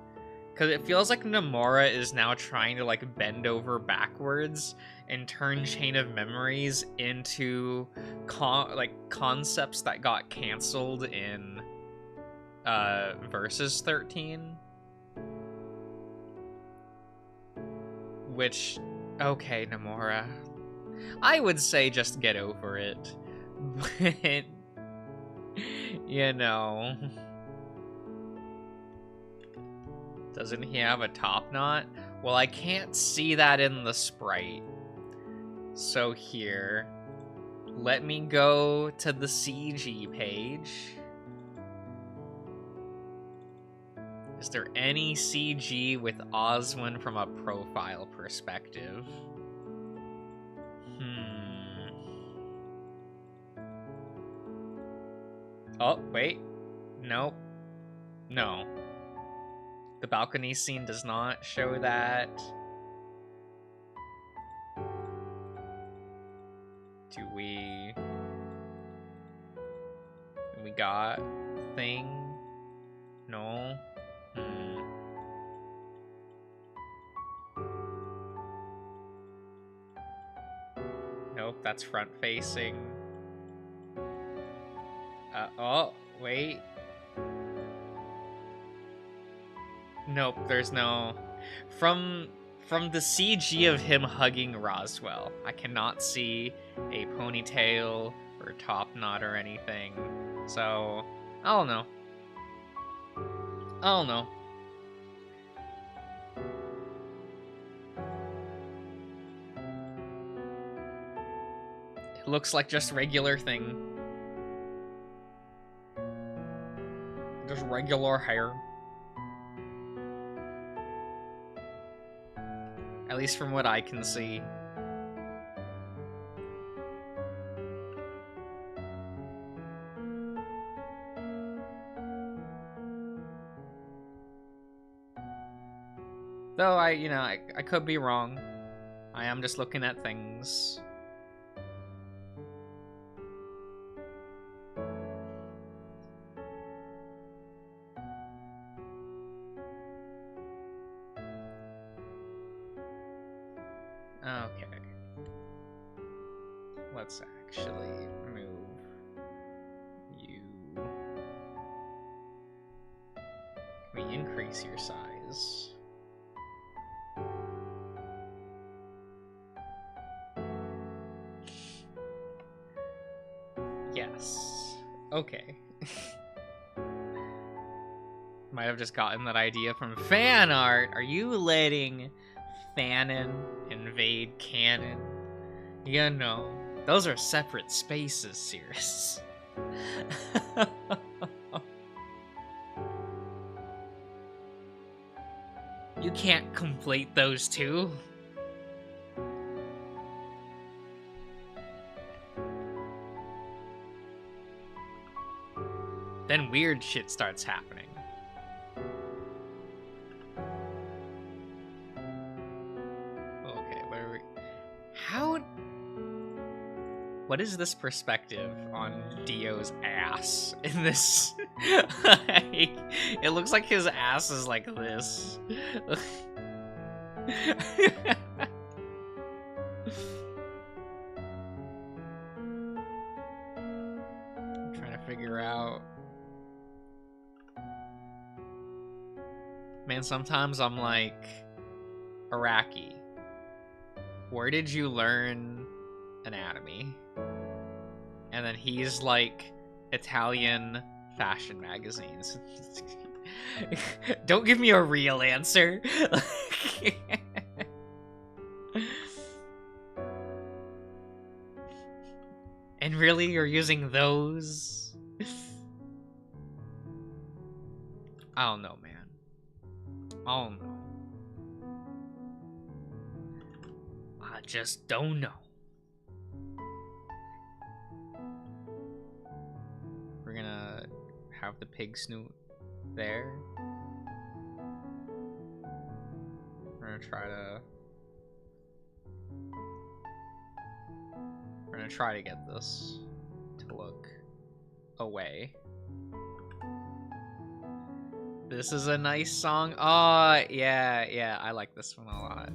Because it feels like Nomura is now trying to, like, bend over backwards and turn Chain of Memories into, concepts that got canceled in, Versus 13. Which, okay, Nomura. I would say just get over it. But, you know... Doesn't he have a top knot? Well, I can't see that in the sprite. So here, let me go to the CG page. Is there any CG with Ozwin from a profile perspective? Oh, wait. Nope. No. The balcony scene does not show that. Do we got thing? No. Nope, that's front facing. Oh, wait. Nope, there's no... From the CG of him hugging Roswell, I cannot see a ponytail or top knot or anything. So, I don't know. I don't know. looks like just regular thing. Just regular hair. At least from what I can see. Though I could be wrong. I am just looking at things. Okay. Let's actually move you. Can we increase your size? Yes. Okay. Might have just gotten that idea from fan art. Are you letting Fanon invade canon? You know, those are separate spaces, Cirrus. You can't complete those two. Then weird shit starts happening. Okay, where are we? What is this perspective on Dio's ass in this? Like, it looks like his ass is like this. I'm trying to figure out. Man, sometimes I'm like, Araki, where did you learn anatomy? And then he's like, Italian fashion magazines. Don't give me a real answer. And really, you're using those? I don't know, man. I don't know. I just don't know. We're gonna have the pig snoot there. We're gonna try to get this to look away. This is a nice song. Oh, yeah, I like this one a lot.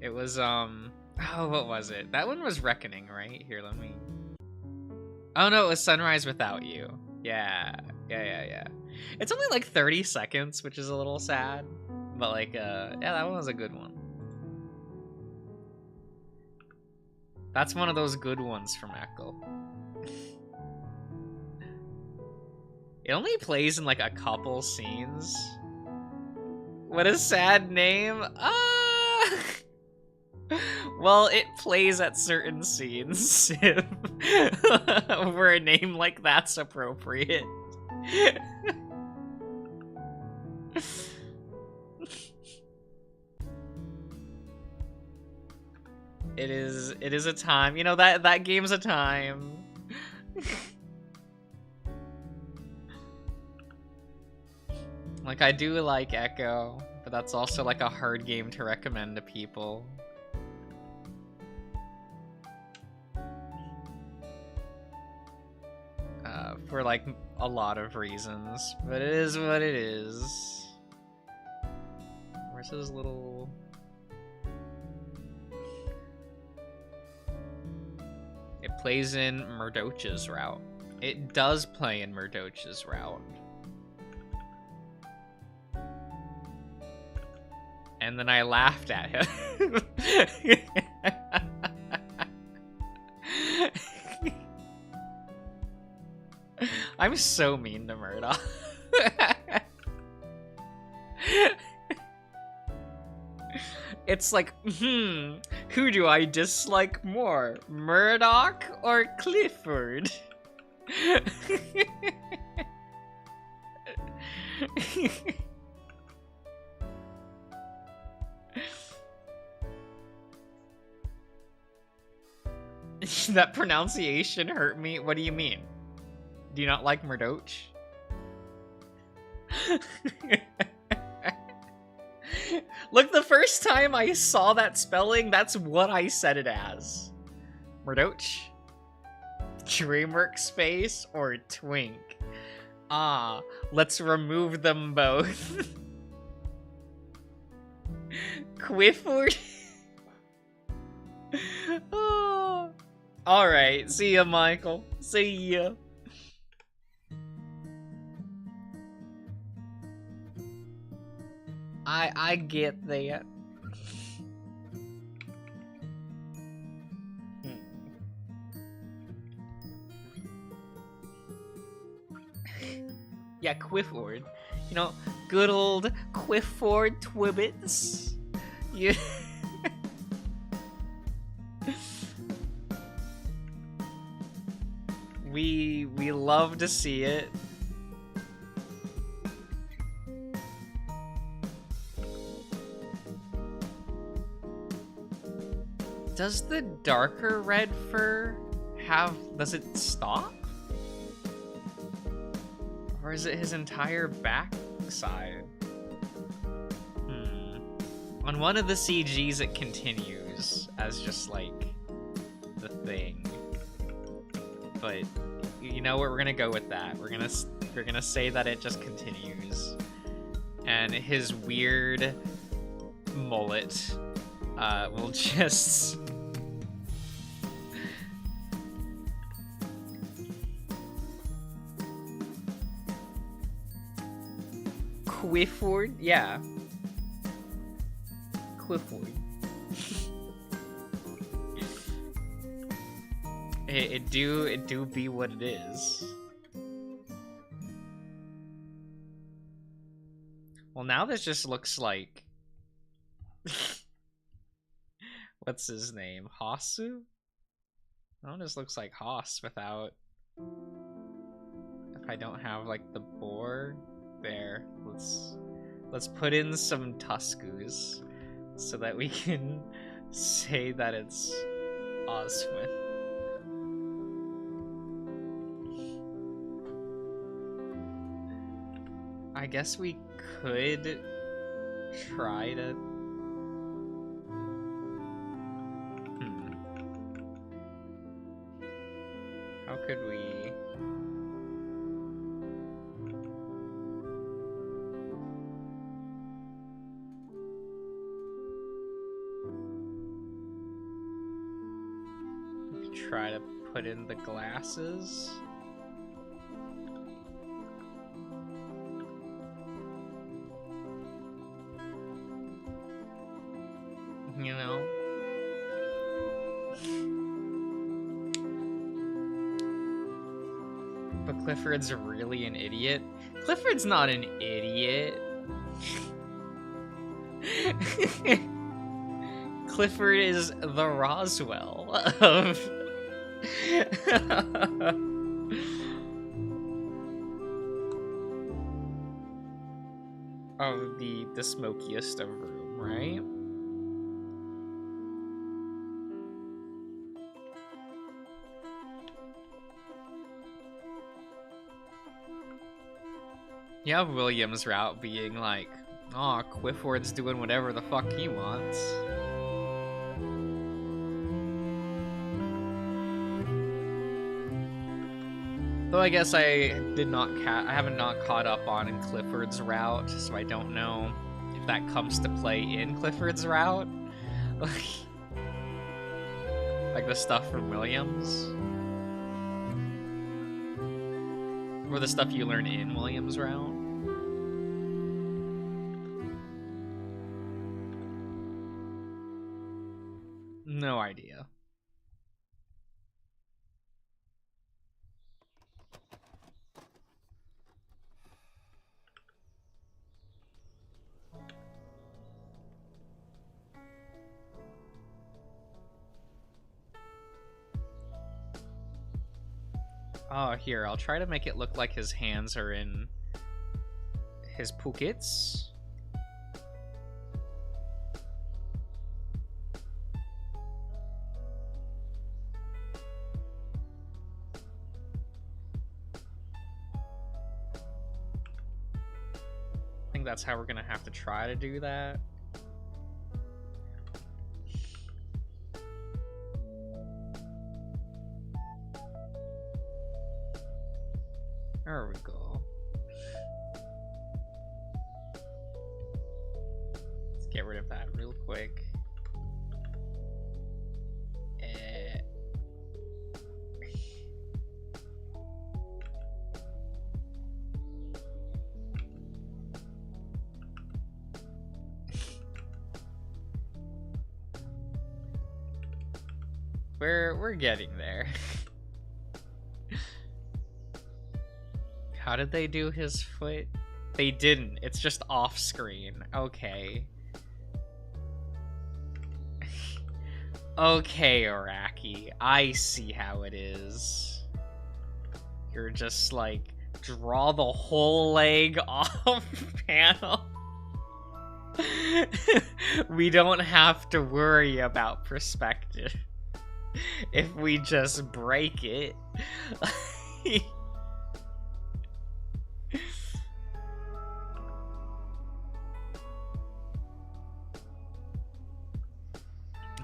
It was, oh, what was it? That one was Reckoning, right? Here, let me... Oh, no, it was Sunrise Without You. Yeah. It's only like 30 seconds, which is a little sad. But, like, yeah, that one was a good one. That's one of those good ones from Echo. It only plays in, like, a couple scenes. What a sad name. Ah! Well, it plays at certain scenes where a name like that's appropriate. It is a time. You know, that game's a time. Like, I do like Echo, but that's also like a hard game to recommend to people. For like a lot of reasons, but it is what it is. Where's his little... It plays in Murdoch's route. It does play in Murdoch's route. And then I laughed at him. I'm so mean to Murdoch. It's like, who do I dislike more, Murdoch or Clifford? That pronunciation hurt me. What do you mean? Do you not like Murdoch? Look, the first time I saw that spelling, that's what I said it as. Murdoch? DreamWorks Space or Twink? Ah, let's remove them both. Quifford? Oh. Alright, see ya, Michael. See ya. I get that. Yeah, Quifford. You know, good old Quifford Twibbits. Yeah. We love to see it. Does the darker red fur does it stop? Or is it his entire backside? On one of the CGs it continues as just like the thing. But you know what, we're gonna go with that. We're gonna say that it just continues. And his weird mullet will just Quifford? Yeah. Quifford. it do be what it is. Well, now this just looks like what's his name? Hasu? Now it just looks like Haas without if I don't have like the boar. There, let's put in some Tuskus so that we can say that it's Osmith. I guess we could try to how could we try to put in the glasses? You know? But Clifford's really an idiot. Clifford's not an idiot. Clifford is the Roswell of of the smokiest of room, right? You have William's route being like, oh, Quifford's doing whatever the fuck he wants. Though I guess I haven't caught up on Clifford's route, so I don't know if that comes to play in Clifford's route. Like the stuff from Williams. Or the stuff you learn in Williams' route. No idea. Oh, here, I'll try to make it look like his hands are in his pockets. I think that's how we're gonna have to try to do that. There we go. Let's get rid of that real quick. We're getting there. How did they do his foot? They didn't. It's just off screen. Okay. Okay, Araki. I see how it is. You're just like, draw the whole leg off panel. We don't have to worry about perspective if we just break it.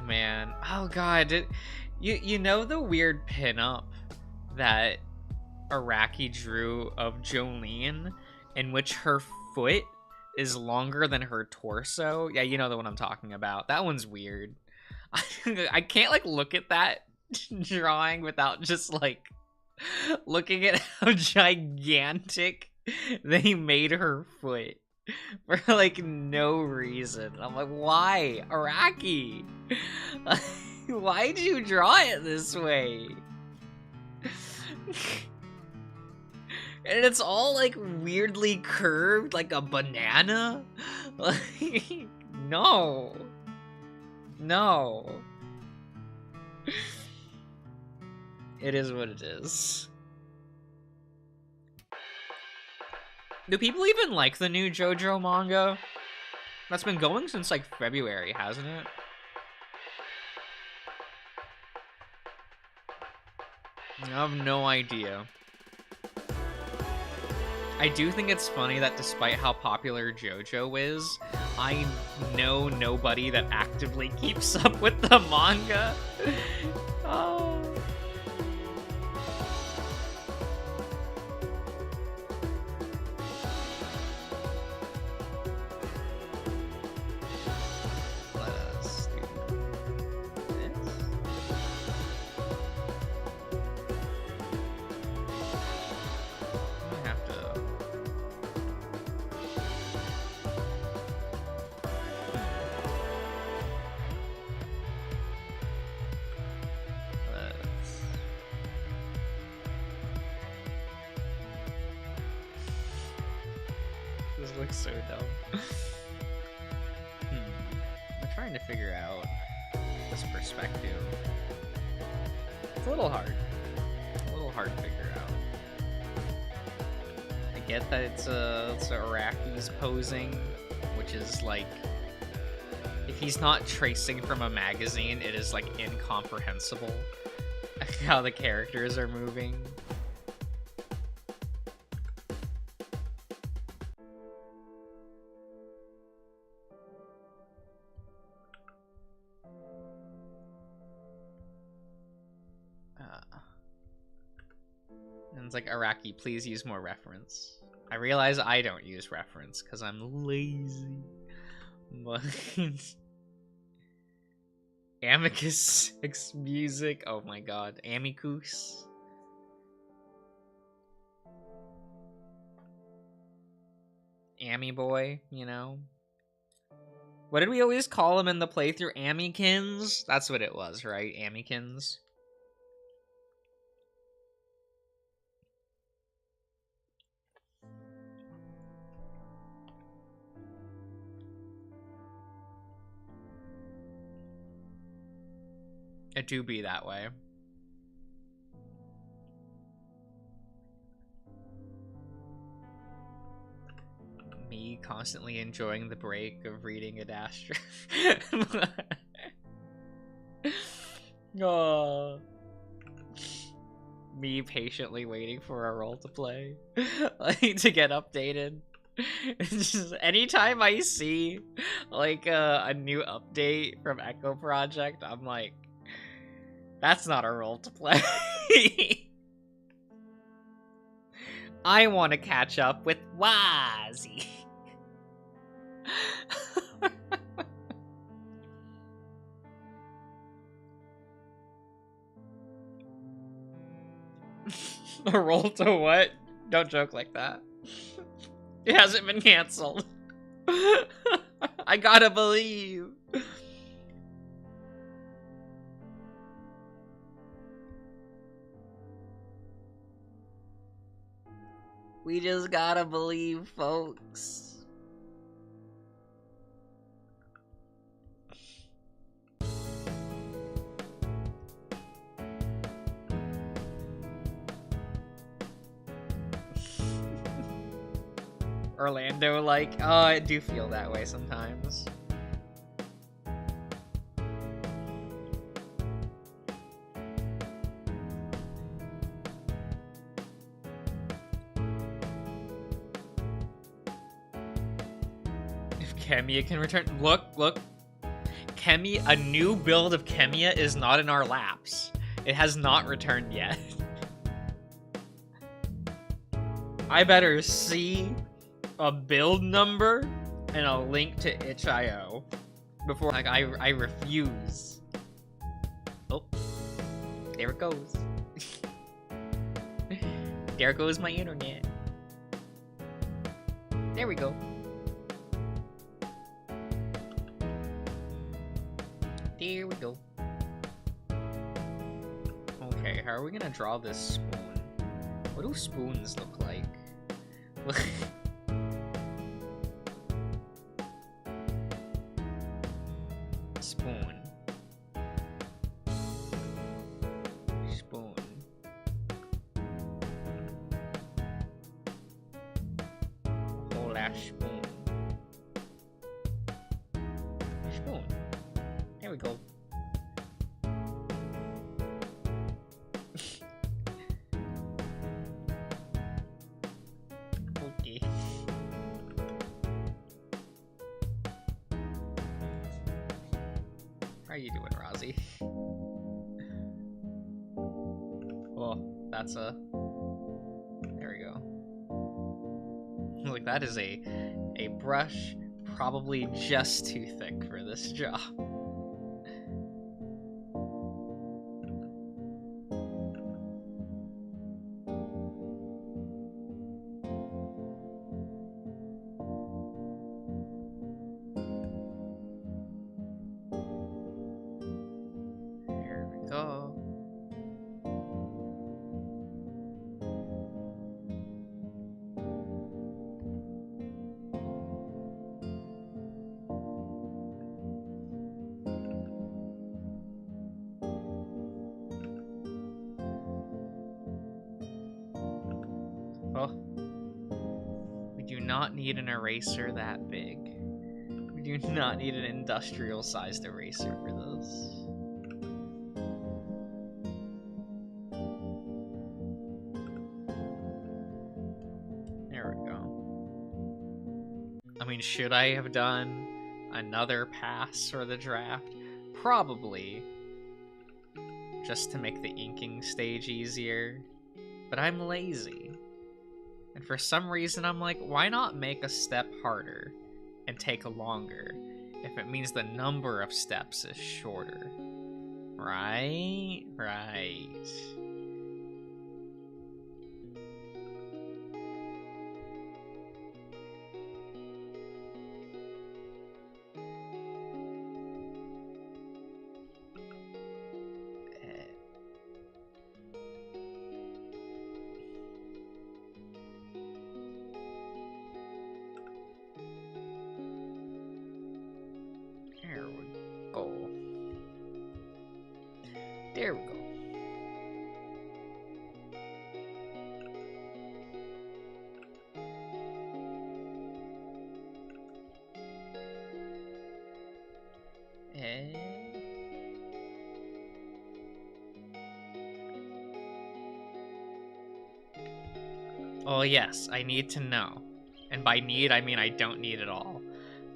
Man, oh god, you know the weird pinup that Araki drew of Jolene, in which her foot is longer than her torso? Yeah, you know the one I'm talking about. That one's weird. I can't like look at that drawing without just like looking at how gigantic they made her foot for like no reason. I'm like, why, Araki? Why did you draw it this way? And it's all like weirdly curved, like a banana. Like, no. It is what it is. Do people even like the new JoJo manga? That's been going since like February, hasn't it? I have no idea. I do think it's funny that despite how popular JoJo is, I know nobody that actively keeps up with the manga. Oh. Let us do this. I have to... This looks so dumb. I'm trying to figure out this perspective. It's a little hard. A little hard to figure out. I get that it's Araki's posing, which is like, if he's not tracing from a magazine, it is like incomprehensible how the characters are moving. And it's like, Araki, please use more reference. I realize I don't use reference because I'm lazy. But Amicus X music. Oh my god. Amicus. Amy boy, you know? What did we always call him in the playthrough? Amykins? That's what it was, right? Amykins. It do be that way. me constantly enjoying the break of reading Adastra. Oh. Me patiently waiting for a role to play, like to get updated. It's just anytime I see like a new update from Echo Project, I'm like, that's not a role to play. I want to catch up with Wazzy. A roll to what? Don't joke like that. It hasn't been canceled. I gotta believe. We just gotta believe, folks. Orlando, like, oh, I do feel that way sometimes. If Kemia can return, look. Kemia, a new build of Kemia is not in our laps. It has not returned yet. I better see a build number and a link to itch.io before, like, I refuse. Oh, there it goes. There goes my internet. There we go. There we go. Okay, how are we gonna draw this spoon? What do spoons look like? Spoon. Spoon. Whole ass spoon. Spoon. There we go. Okay. How are you doing, Rozzy? Well, that's a... There we go. Like, that is a brush probably just too thick for this job. There we go. Oh. We do not need an eraser that big. We do not need an industrial-sized eraser for this. There we go. I mean, should I have done another pass for the draft? Probably. Just to make the inking stage easier. But I'm lazy. And for some reason, I'm like, why not make a step harder and take longer if it means the number of steps is shorter? Right? Right. There we go. There we go. Oh yes, I need to know. And by need, I mean I don't need it all.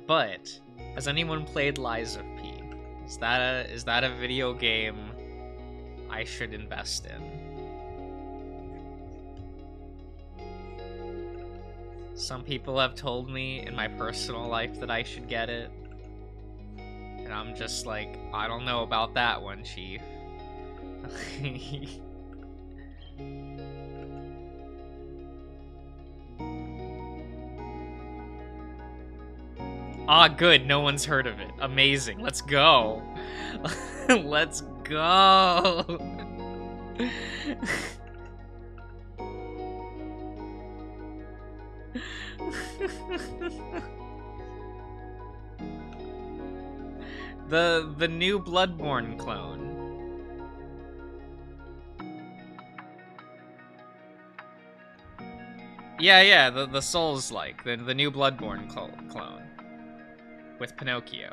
But has anyone played Lies of P? Is that a video game I should invest in? Some people have told me in my personal life that I should get it. And I'm just like, I don't know about that one, Chief. Ah, good. No one's heard of it. Amazing. Let's go. Let's go. The new Bloodborne clone. Yeah, the Souls-like, the new Bloodborne clone with Pinocchio.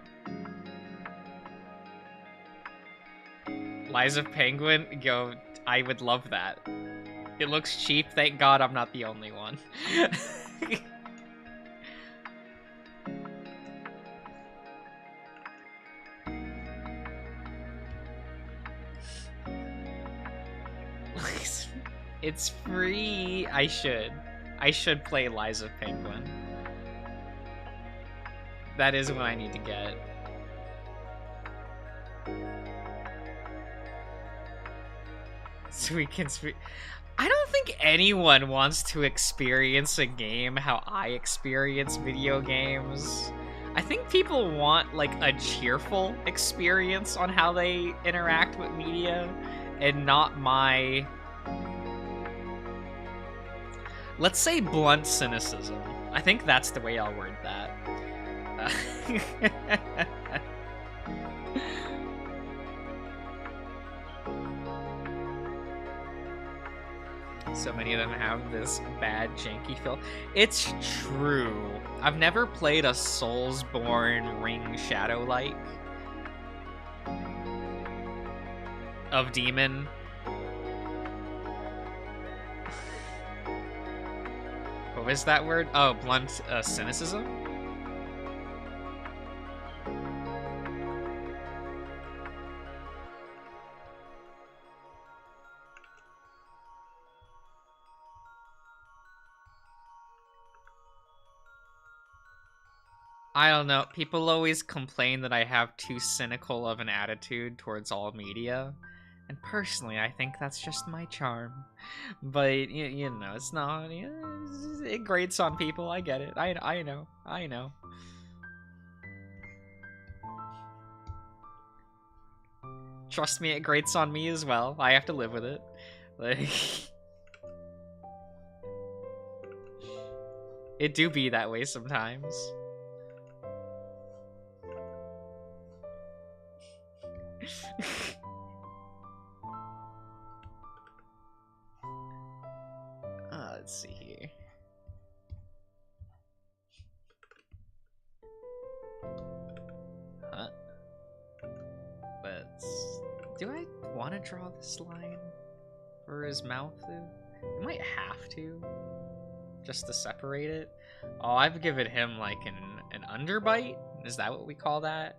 Lies of Penguin, go. I would love that. It looks cheap. Thank God I'm not the only one. It's free. I should play Lies of Penguin. That is what I need to get. So we can speak. I don't think anyone wants to experience a game how I experience video games. I think people want like a cheerful experience on how they interact with media and not my, let's say, blunt cynicism. I think that's the way I'll word that. So many of them have this bad, janky feel. It's true. I've never played a Soulsborne Ring Shadow-like of Demon. What was that word? Oh, blunt cynicism? I don't know. People always complain that I have too cynical of an attitude towards all media. And personally, I think that's just my charm. But, you know, it's not. It grates on people. I get it. I know. I know. Trust me, it grates on me as well. I have to live with it. Like... It do be that way sometimes. Let's see here. Huh? Do I want to draw this line for his mouth? I might have to, just to separate it. Oh, I've given him like an underbite. Is that what we call that?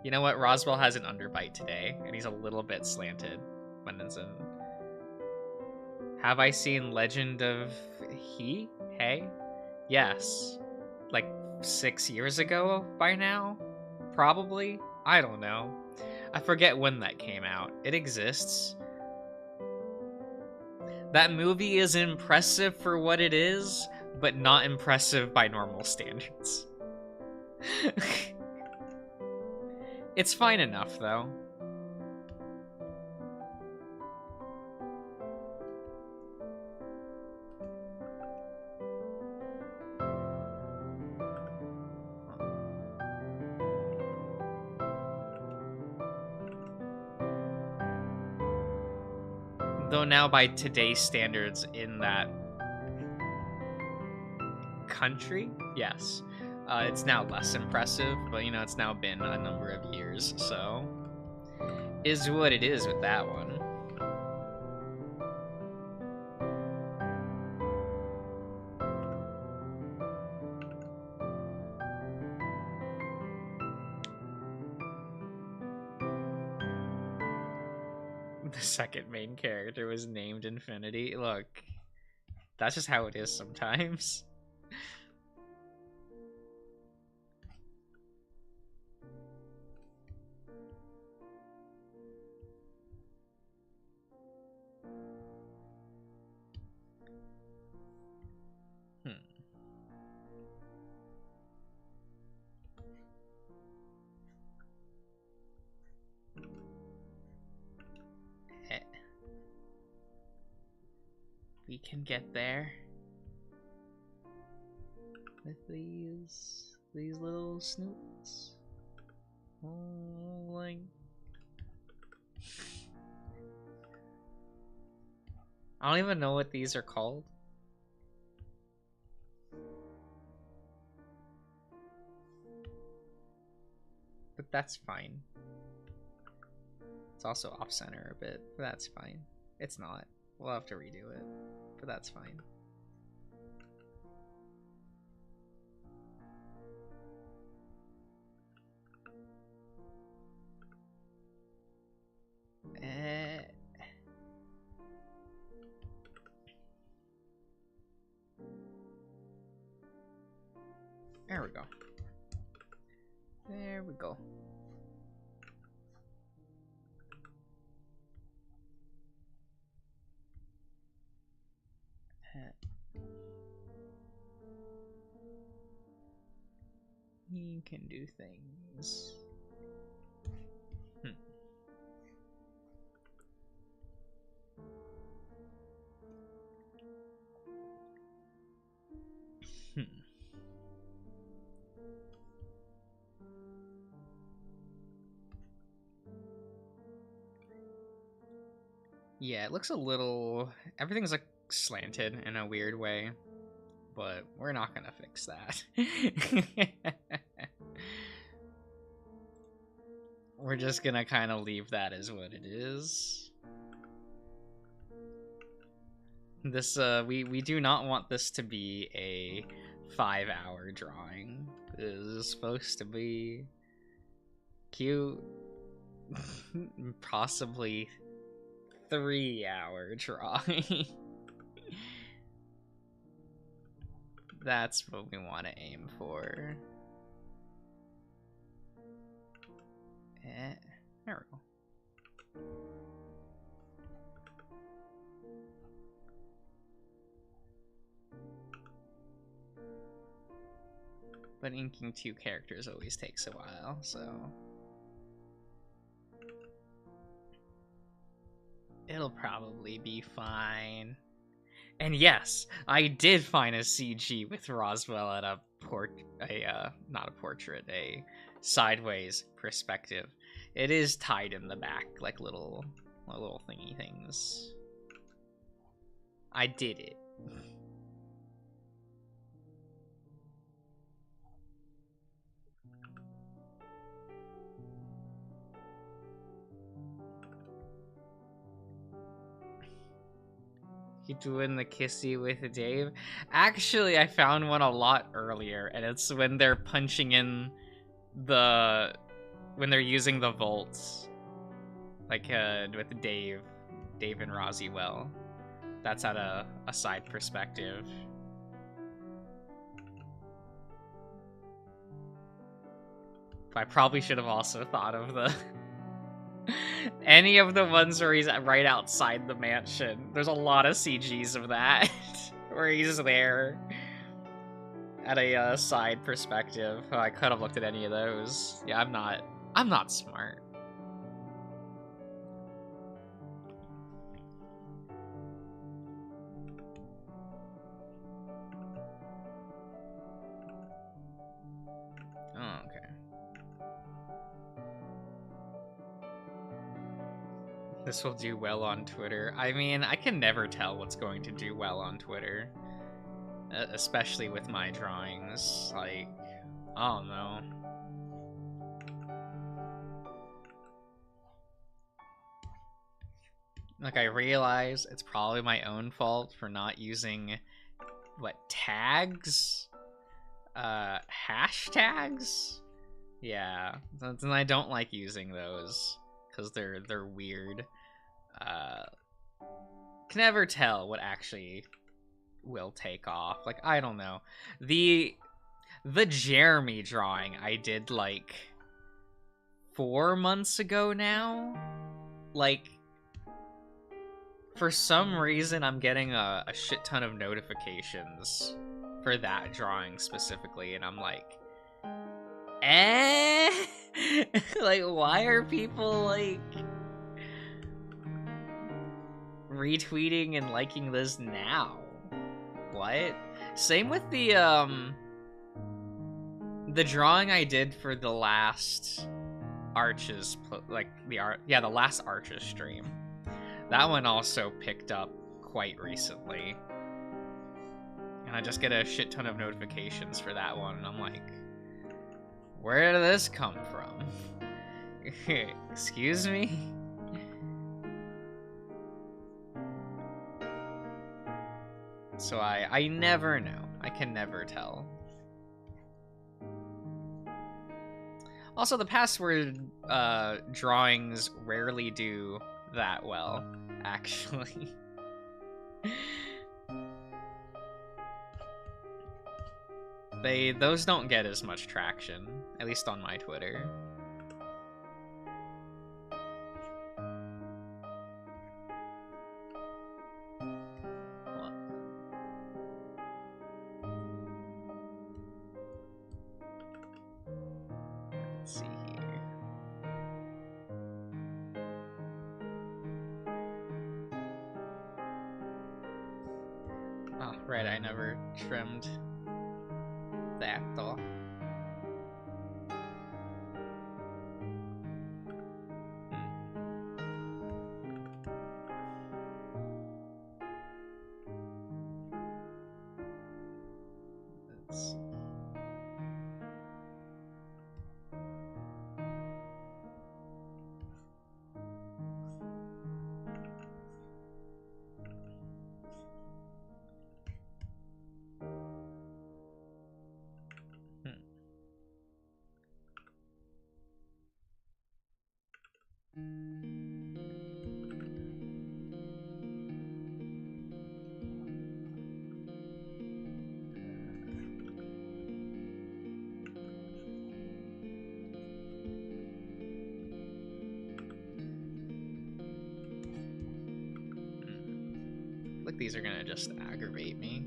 You know what? Roswell has an underbite today, and he's a little bit slanted when it's in. Have I seen Legend of Hey? Yes. Like 6 years ago by now? Probably? I don't know. I forget when that came out. It exists. That movie is impressive for what it is, but not impressive by normal standards. It's fine enough, though. Though now by today's standards in that country, yes. It's now less impressive, but you know, it's now been a number of years, so is what it is with that one. The second main character was named Infinity. Look, that's just how it is sometimes. We can get there with these little snoots. Oh, like I don't even know what these are called. But that's fine. It's also off-center a bit, but that's fine. It's not. We'll have to redo it, but that's fine. There we go. There we go. You can do things. Yeah, it looks a little... Everything's like slanted in a weird way, but we're not gonna fix that. We're just gonna kind of leave that as what it is. This, we do not want this to be a 5-hour drawing. This is supposed to be cute. Possibly 3-hour drawing. That's what we want to aim for. There we go. But inking 2 characters always takes a while, so... It'll probably be fine. And yes, I did find a CG with Roswell at a not a portrait, a sideways perspective. It is tied in the back, like little thingy things. I did it. You doing the kissy with Dave? Actually, I found one a lot earlier, and it's when they're punching in when they're using the volts, like with Dave and Roswell. That's at a side perspective. I probably should have also thought of the any of the ones where he's right outside the mansion. There's a lot of CGs of that where he's there at a side perspective. Oh, I could have looked at any of those. Yeah, I'm not smart. Oh, okay. This will do well on Twitter. I mean, I can never tell what's going to do well on Twitter. Especially with my drawings. Like, Oh no. Like, I realize it's probably my own fault for not using, what, tags? Hashtags? Yeah, and I don't like using those, because they're weird. Can never tell what actually will take off. Like, I don't know. The Jeremy drawing I did, like, 4 months ago now? Like, for some reason, I'm getting a shit ton of notifications for that drawing specifically, and I'm like, eh? Like, why are people, like, retweeting and liking this now? What? Same with the drawing I did for the last Arches, like, the last Arches stream. That one also picked up quite recently. And I just get a shit ton of notifications for that one, and I'm like, where did this come from? Excuse me? So I never know. I can never tell. Also, the password drawings rarely do that well, actually. Those don't get as much traction, at least on my Twitter. Let's see here. Oh, right, I never trimmed that though. Let's see. Like, these are gonna just aggravate me.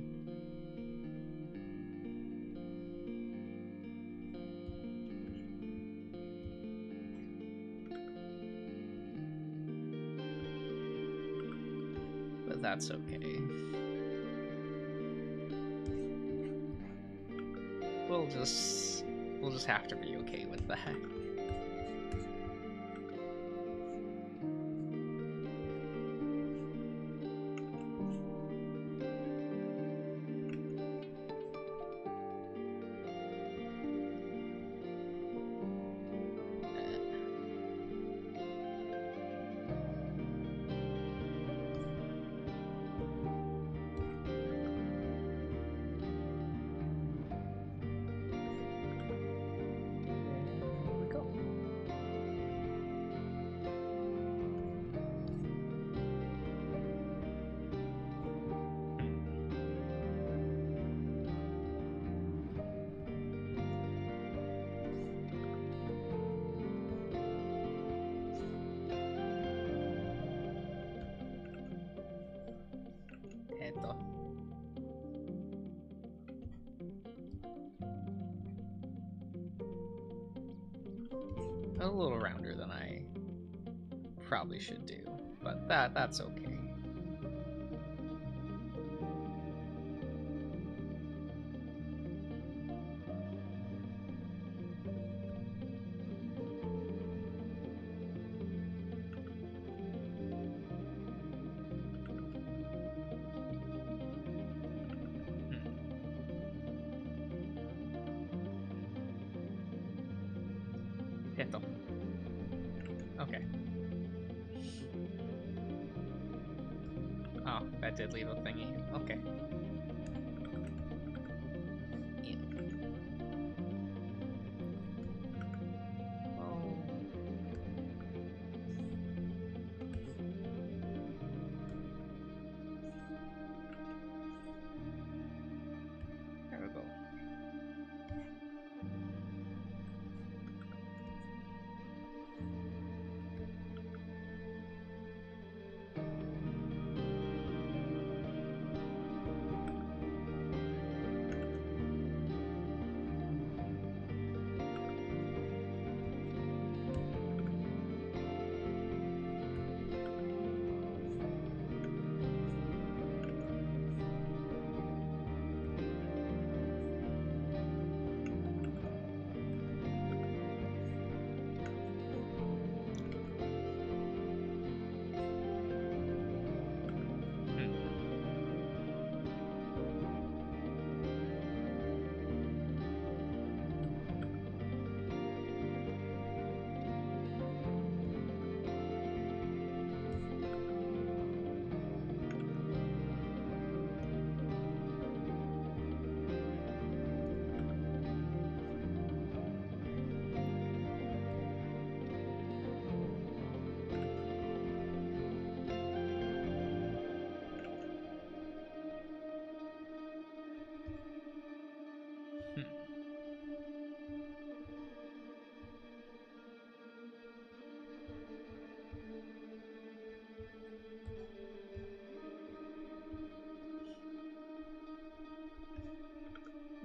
But that's okay. We'll just have to be okay with that. A little rounder than I probably should do, but that's okay. hit them. Okay. Oh, that did leave a thingy. Okay. Yeah. Oh. There we go.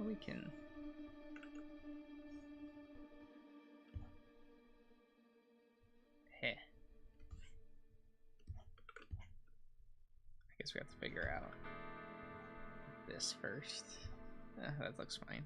We can. Heh. I guess we have to figure out this first. That looks fine.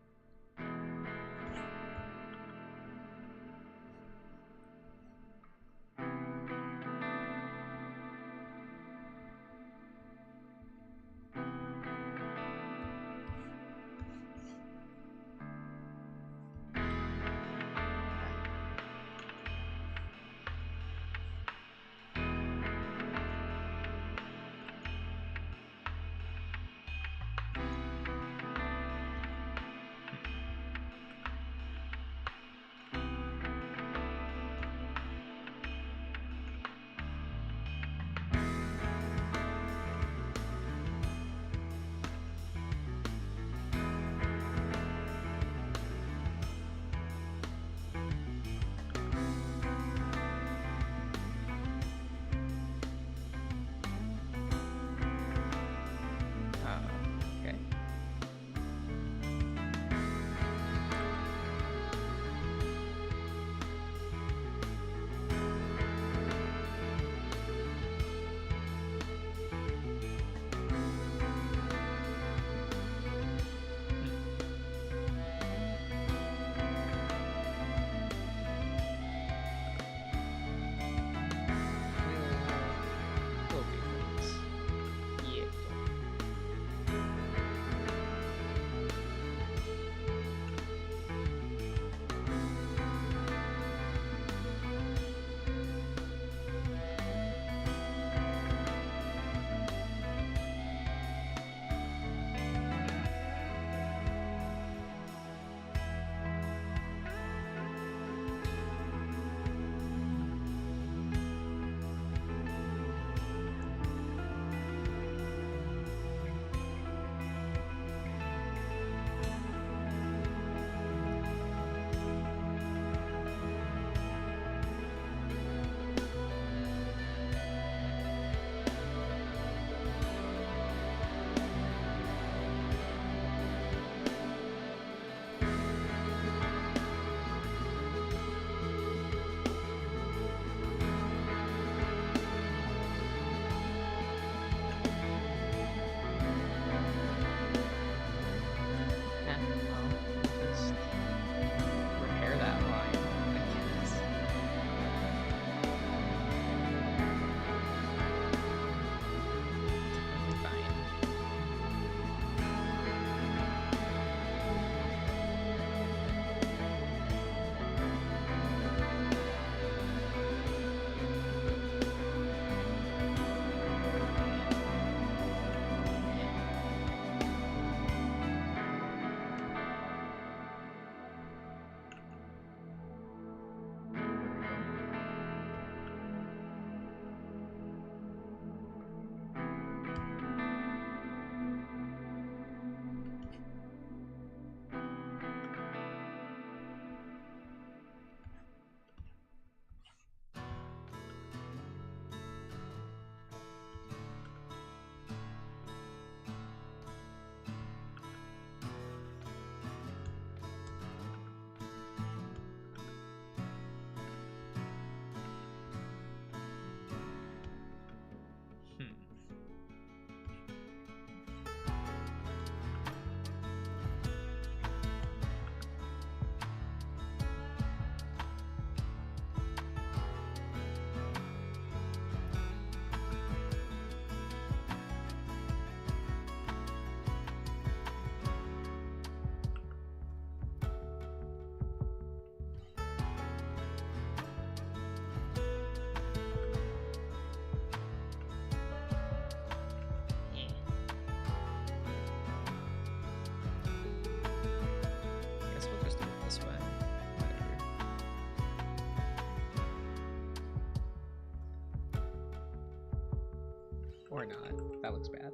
Or not. That looks bad.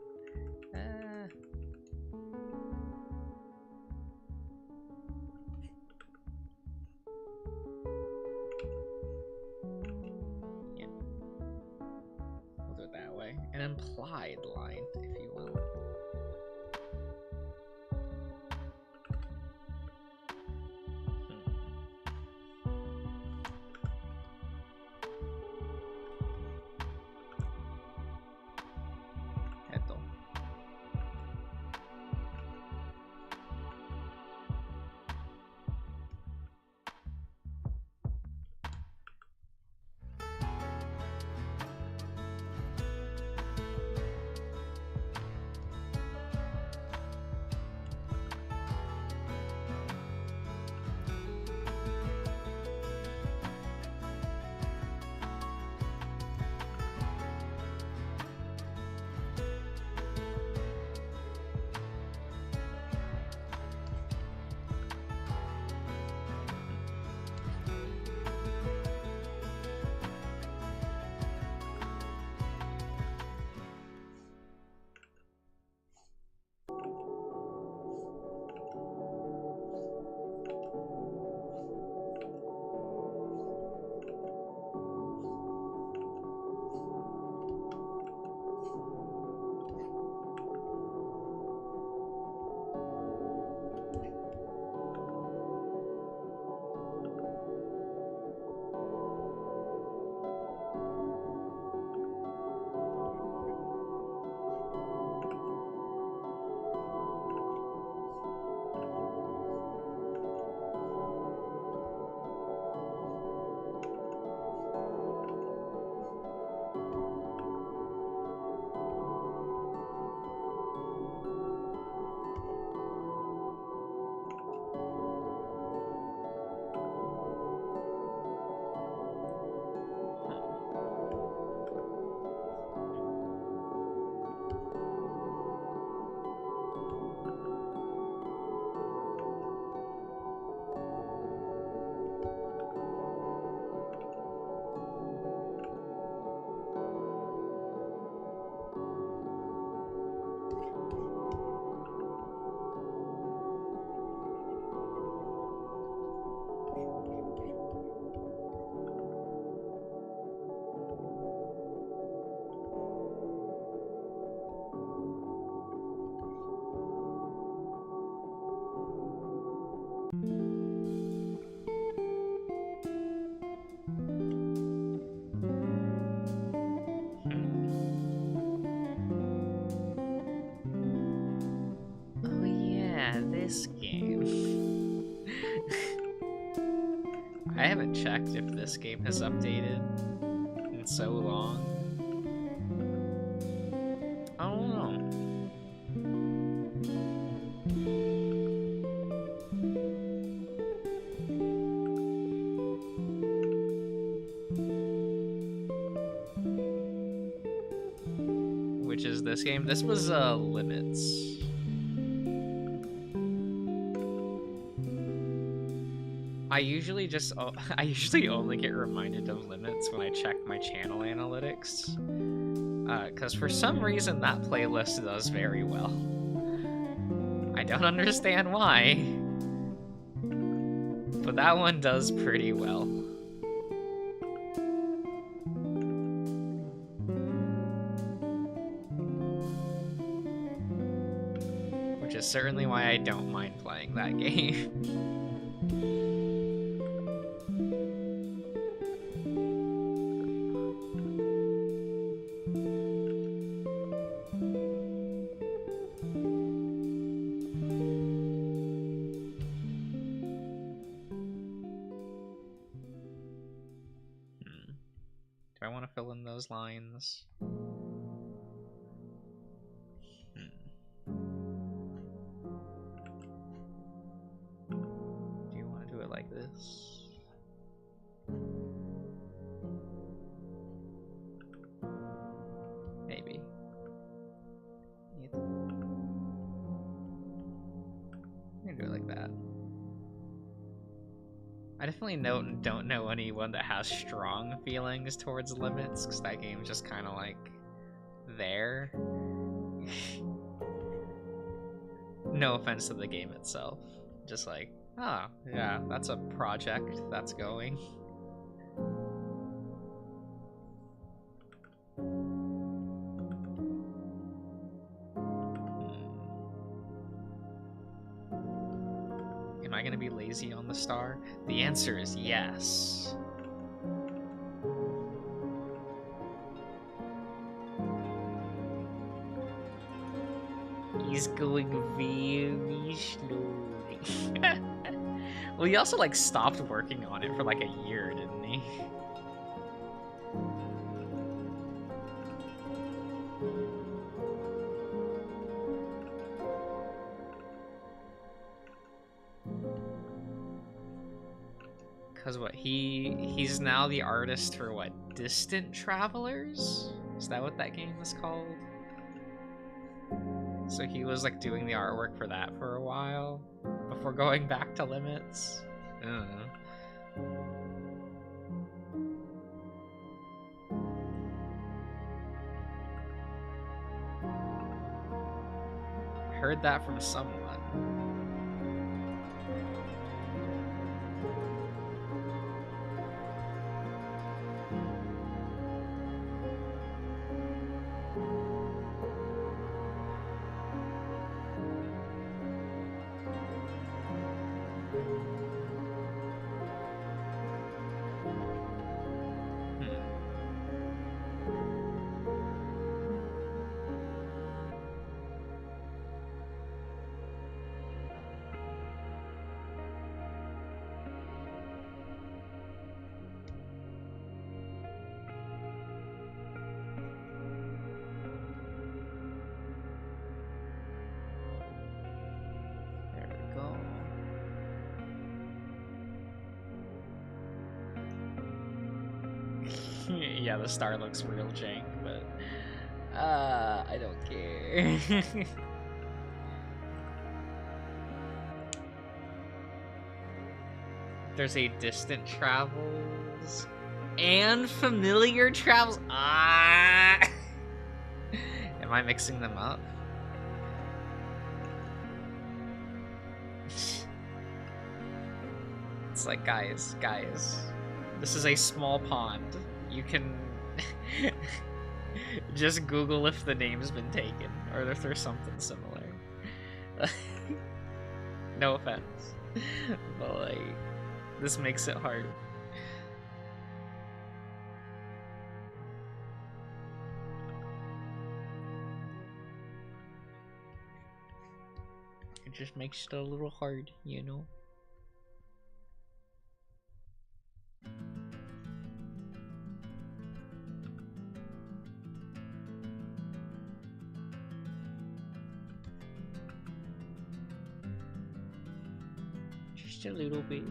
Yeah. We'll do it that way. An implied line, if you will. This game. I haven't checked if this game has updated in so long. I don't know. Which is this game? This was Limits. I usually only get reminded of Limits when I check my channel analytics, because for some reason that playlist does very well. I don't understand why, but that one does pretty well. Which is certainly why I don't mind playing that game. Do I want to fill in those lines? Do you want to do it like this? Maybe. I'm gonna do it like that. I definitely don't know anyone that has strong feelings towards Limits, because that game's just kind of like there. No offense to the game itself. Just like, oh, yeah, that's a project that's going. Am I gonna be lazy on the star? The answer is yes. He's going very slowly. Well, he also like stopped working on it for like a year, didn't he? Cause what he's now the artist for what, Distant Travelers? Is that what that game is called? So he was like doing the artwork for that for a while before going back to Limits. I don't know. Heard that from someone. Yeah, the star looks real jank, but I don't care. There's a Distant Travels and Familiar Travels. Ah! Am I mixing them up? It's like, guys, this is a small pond. You can just Google if the name's been taken or if there's something similar. No offense, but like, this makes it hard. It just makes it a little hard, you know? Just a little bit.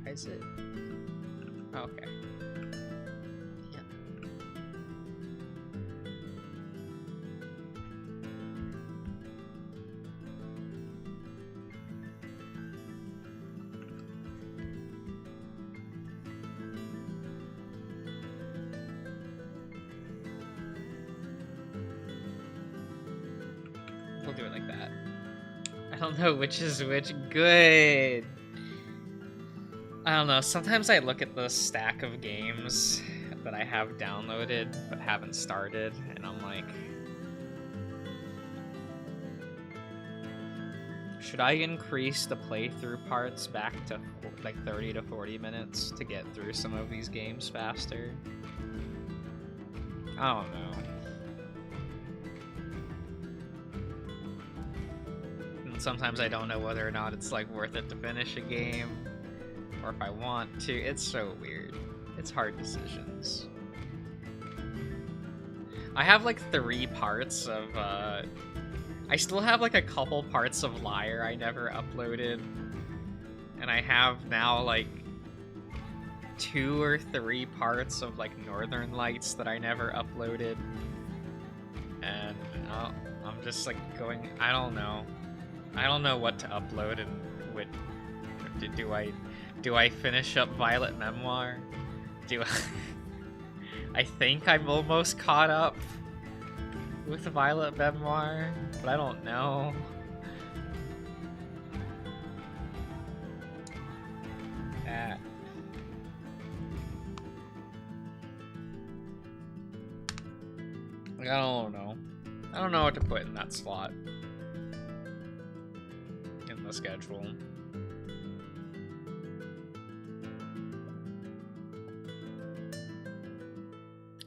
Is it? Oh, okay. Yeah. We'll do it like that. I don't know which is which. Good. I don't know, sometimes I look at the stack of games that I have downloaded but haven't started, and I'm like, should I increase the playthrough parts back to like 30 to 40 minutes to get through some of these games faster? I don't know. And sometimes I don't know whether or not it's like worth it to finish a game. Or if I want to. It's so weird. It's hard decisions. I have like 3 parts of I still have like a couple parts of Liar I never uploaded. And I have now, like, 2 or 3 parts of, like, Northern Lights that I never uploaded. And I'm just, like, going... I don't know. I don't know what to upload and what... Do I finish up Violet Memoir? Do I... I think I'm almost caught up with Violet Memoir, but I don't know. Like, I don't know. I don't know what to put in that slot in the schedule.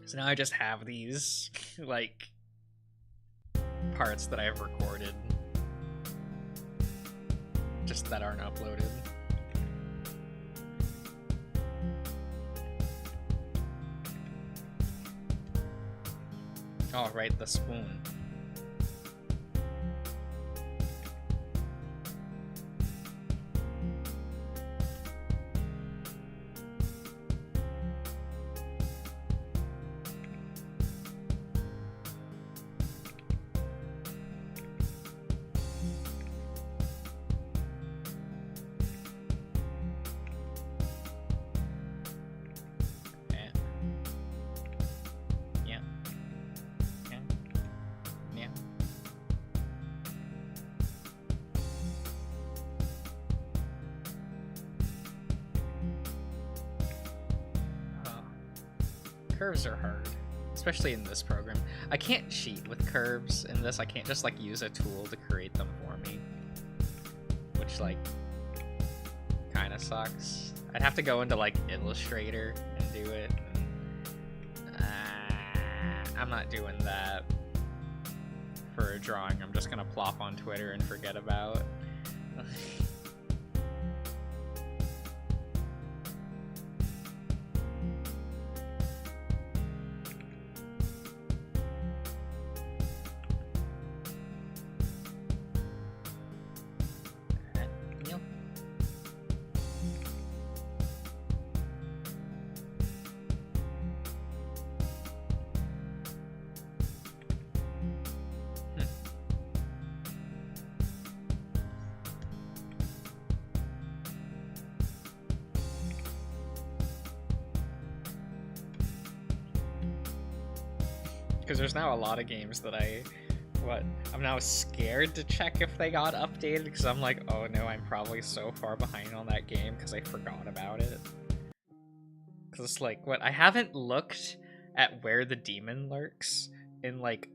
So now I just have these, like, parts that I've recorded, just that aren't uploaded. Oh, right, the spoon. Curves are hard, especially in this program. I can't cheat with curves in this. I can't just, like, use a tool to create them for me, which, like, kind of sucks. I'd have to go into, like, Illustrator and do it. I'm not doing that for a drawing. I'm just gonna plop on Twitter and forget about. Because there's now a lot of games that I'm now scared to check if they got updated, because I'm like, oh no, I'm probably so far behind on that game because I forgot about it. Because, like, I haven't looked at where the demon lurks in, like,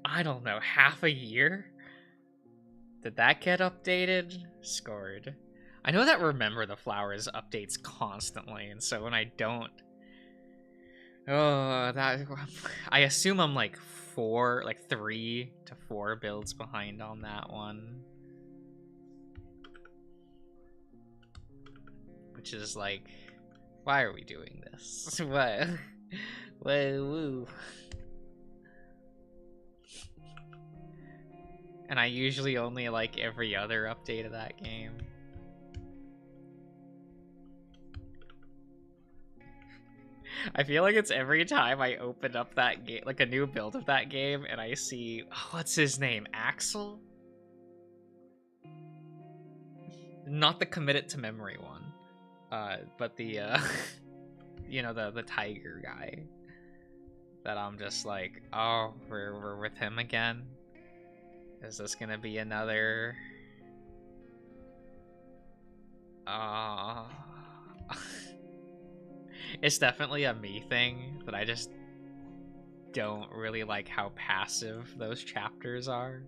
I don't know, half a year? Did that get updated? Scored. I know that Remember the Flowers updates constantly, and so when I don't... Oh, I assume I'm like 3 to 4 builds behind on that one. Which is like, why are we doing this? What? Woo. And I usually only like every other update of that game. I feel like it's every time I open up that game, like a new build of that game, and I see, what's his name? Axel? Not the Commit It to Memory one, but the, you know, the tiger guy. That I'm just like, oh, we're with him again? Is this gonna be another... It's definitely a me thing, that I just don't really like how passive those chapters are.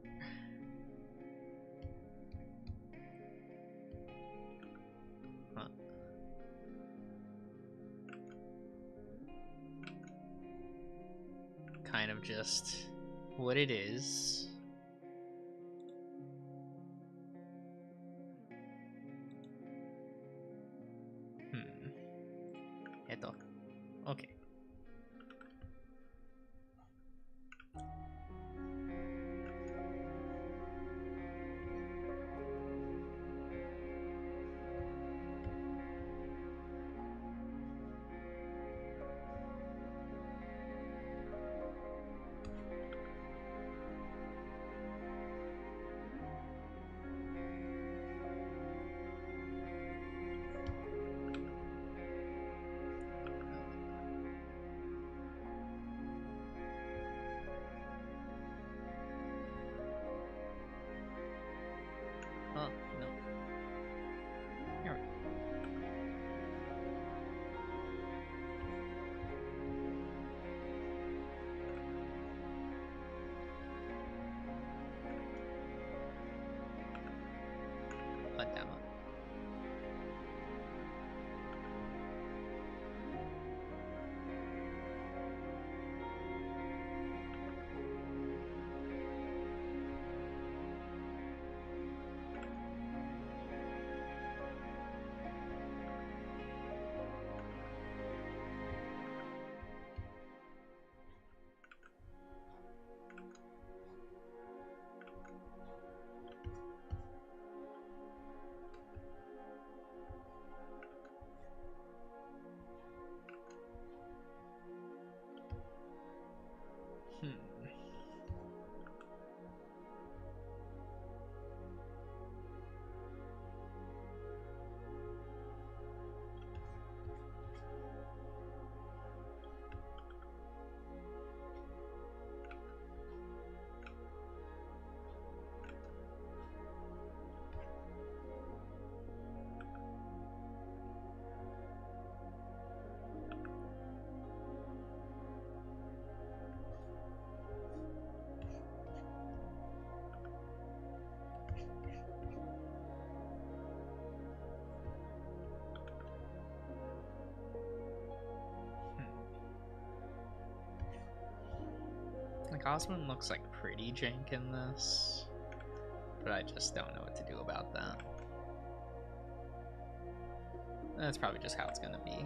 Huh. Kind of just what it is. Okay. God damn it. Like, Osmond looks like pretty jank in this, but I just don't know what to do about that. That's probably just how it's gonna be.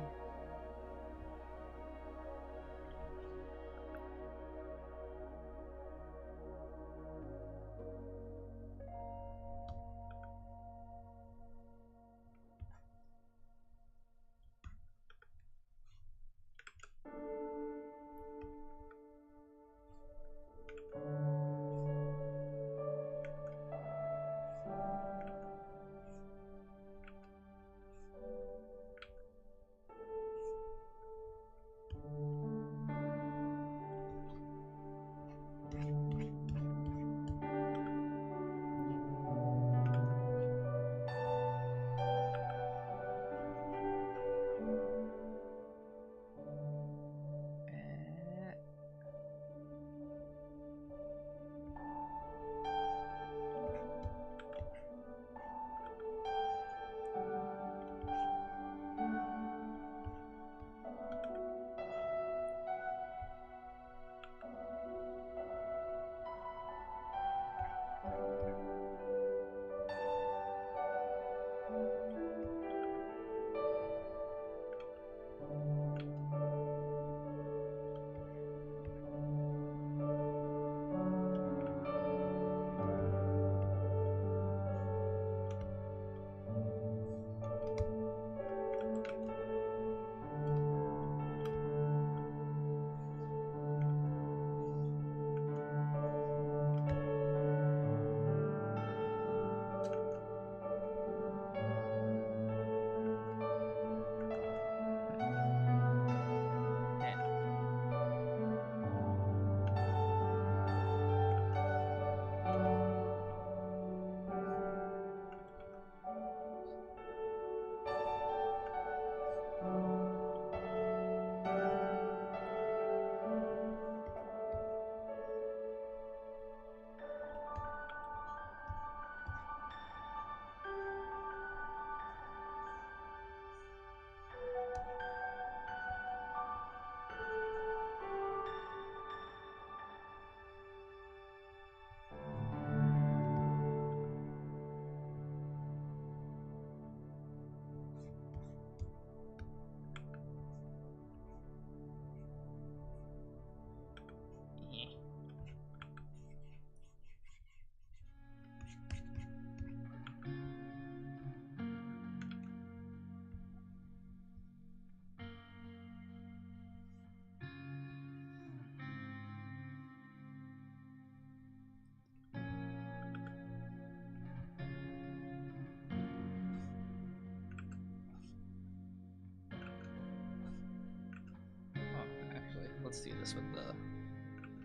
Let's do this with the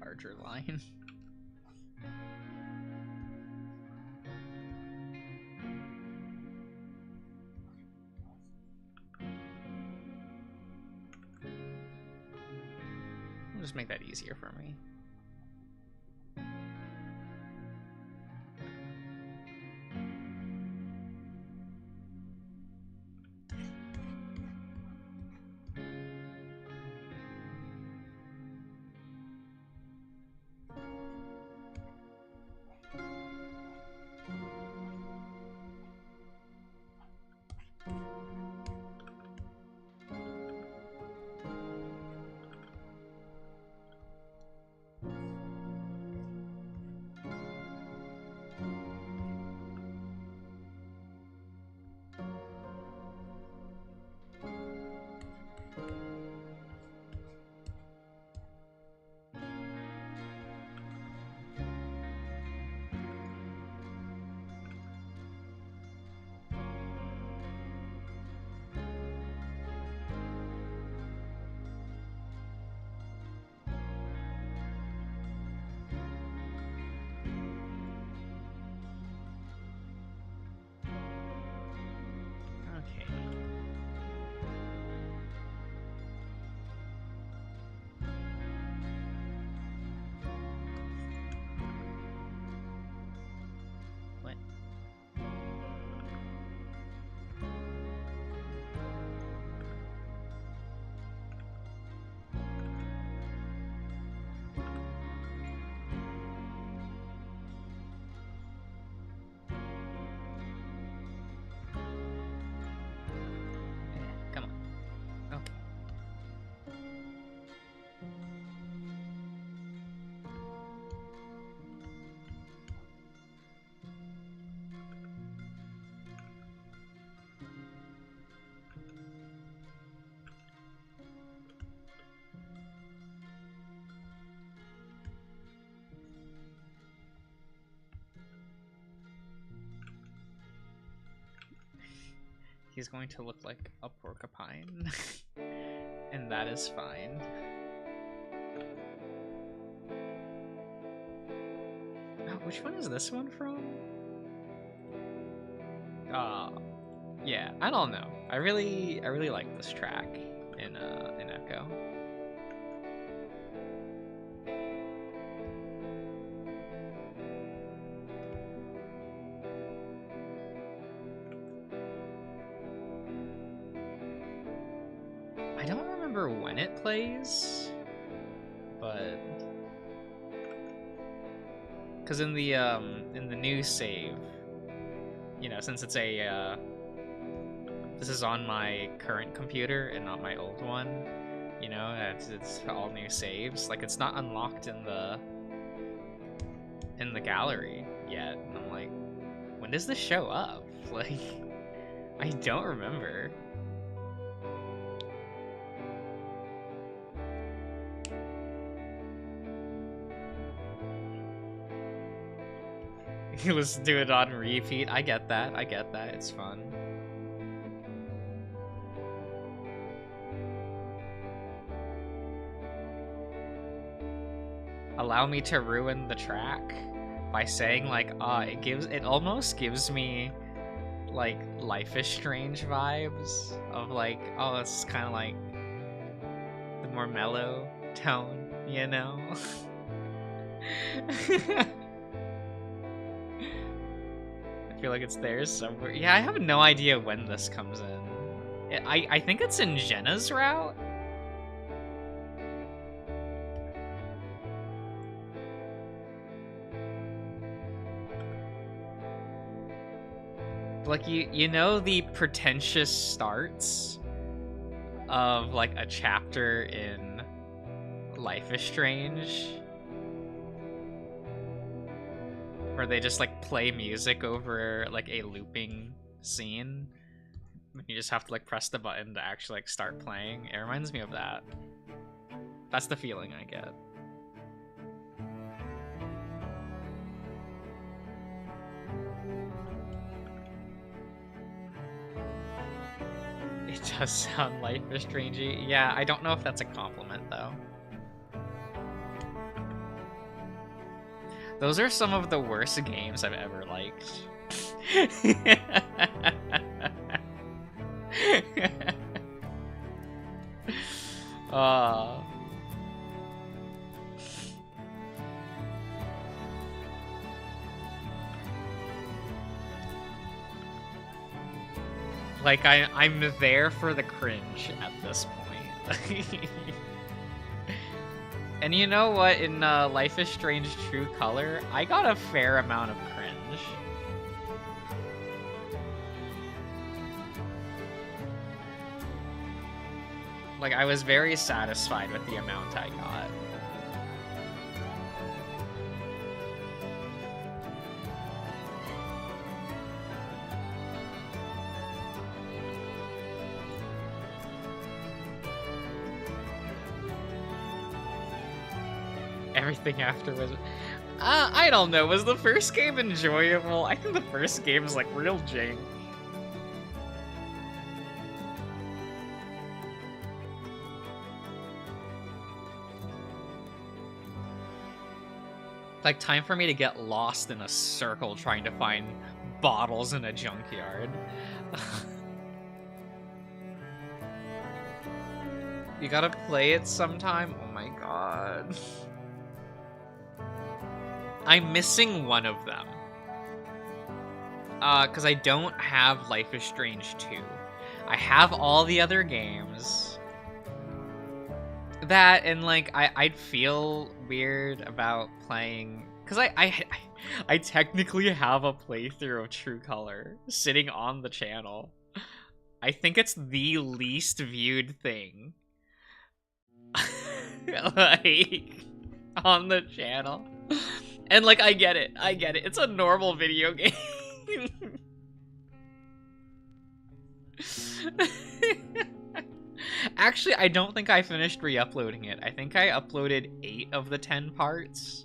larger line. I'll just make that easier for me. he's going to look like a porcupine. And that is fine. Oh, which one is this one from? Yeah, I don't know. I really like this track in Echo. I don't remember when it plays, but because in the new save, you know, since it's a this is on my current computer and not my old one, you know, it's all new saves. Like, it's not unlocked in the gallery yet. And I'm like, when does this show up? Like, I don't remember. Let's do it on repeat. I get that. It's fun. Allow me to ruin the track by saying, like, it almost gives me like Life is Strange vibes of like, oh, it's kind of like the more mellow tone, you know? I feel like it's there somewhere. Yeah, I have no idea when this comes in. I think it's in Jenna's route. Like, you know the pretentious starts of like a chapter in Life is Strange, where they just like play music over like a looping scene, and you just have to like press the button to actually like start playing. It reminds me of that. That's the feeling I get. It does sound Life is Strange. Yeah, I don't know if that's a compliment, though. Those are some of the worst games I've ever liked. Like, I'm there for the cringe at this point. And you know what? In Life is Strange True Color, I got a fair amount of cringe. Like, I was very satisfied with the amount I got. Everything after was... I don't know. Was the first game enjoyable? I think the first game is like real jank. Like, time for me to get lost in a circle trying to find bottles in a junkyard. You gotta play it sometime? Oh my god. I'm missing one of them. Because I don't have Life is Strange 2. I have all the other games. That, and like, I'd feel weird about playing... Because I technically have a playthrough of True Color sitting on the channel. I think it's the least viewed thing. Like, on the channel. And like, I get it. It's a normal video game. Actually, I don't think I finished re-uploading it. I think I uploaded 8 of the 10 parts.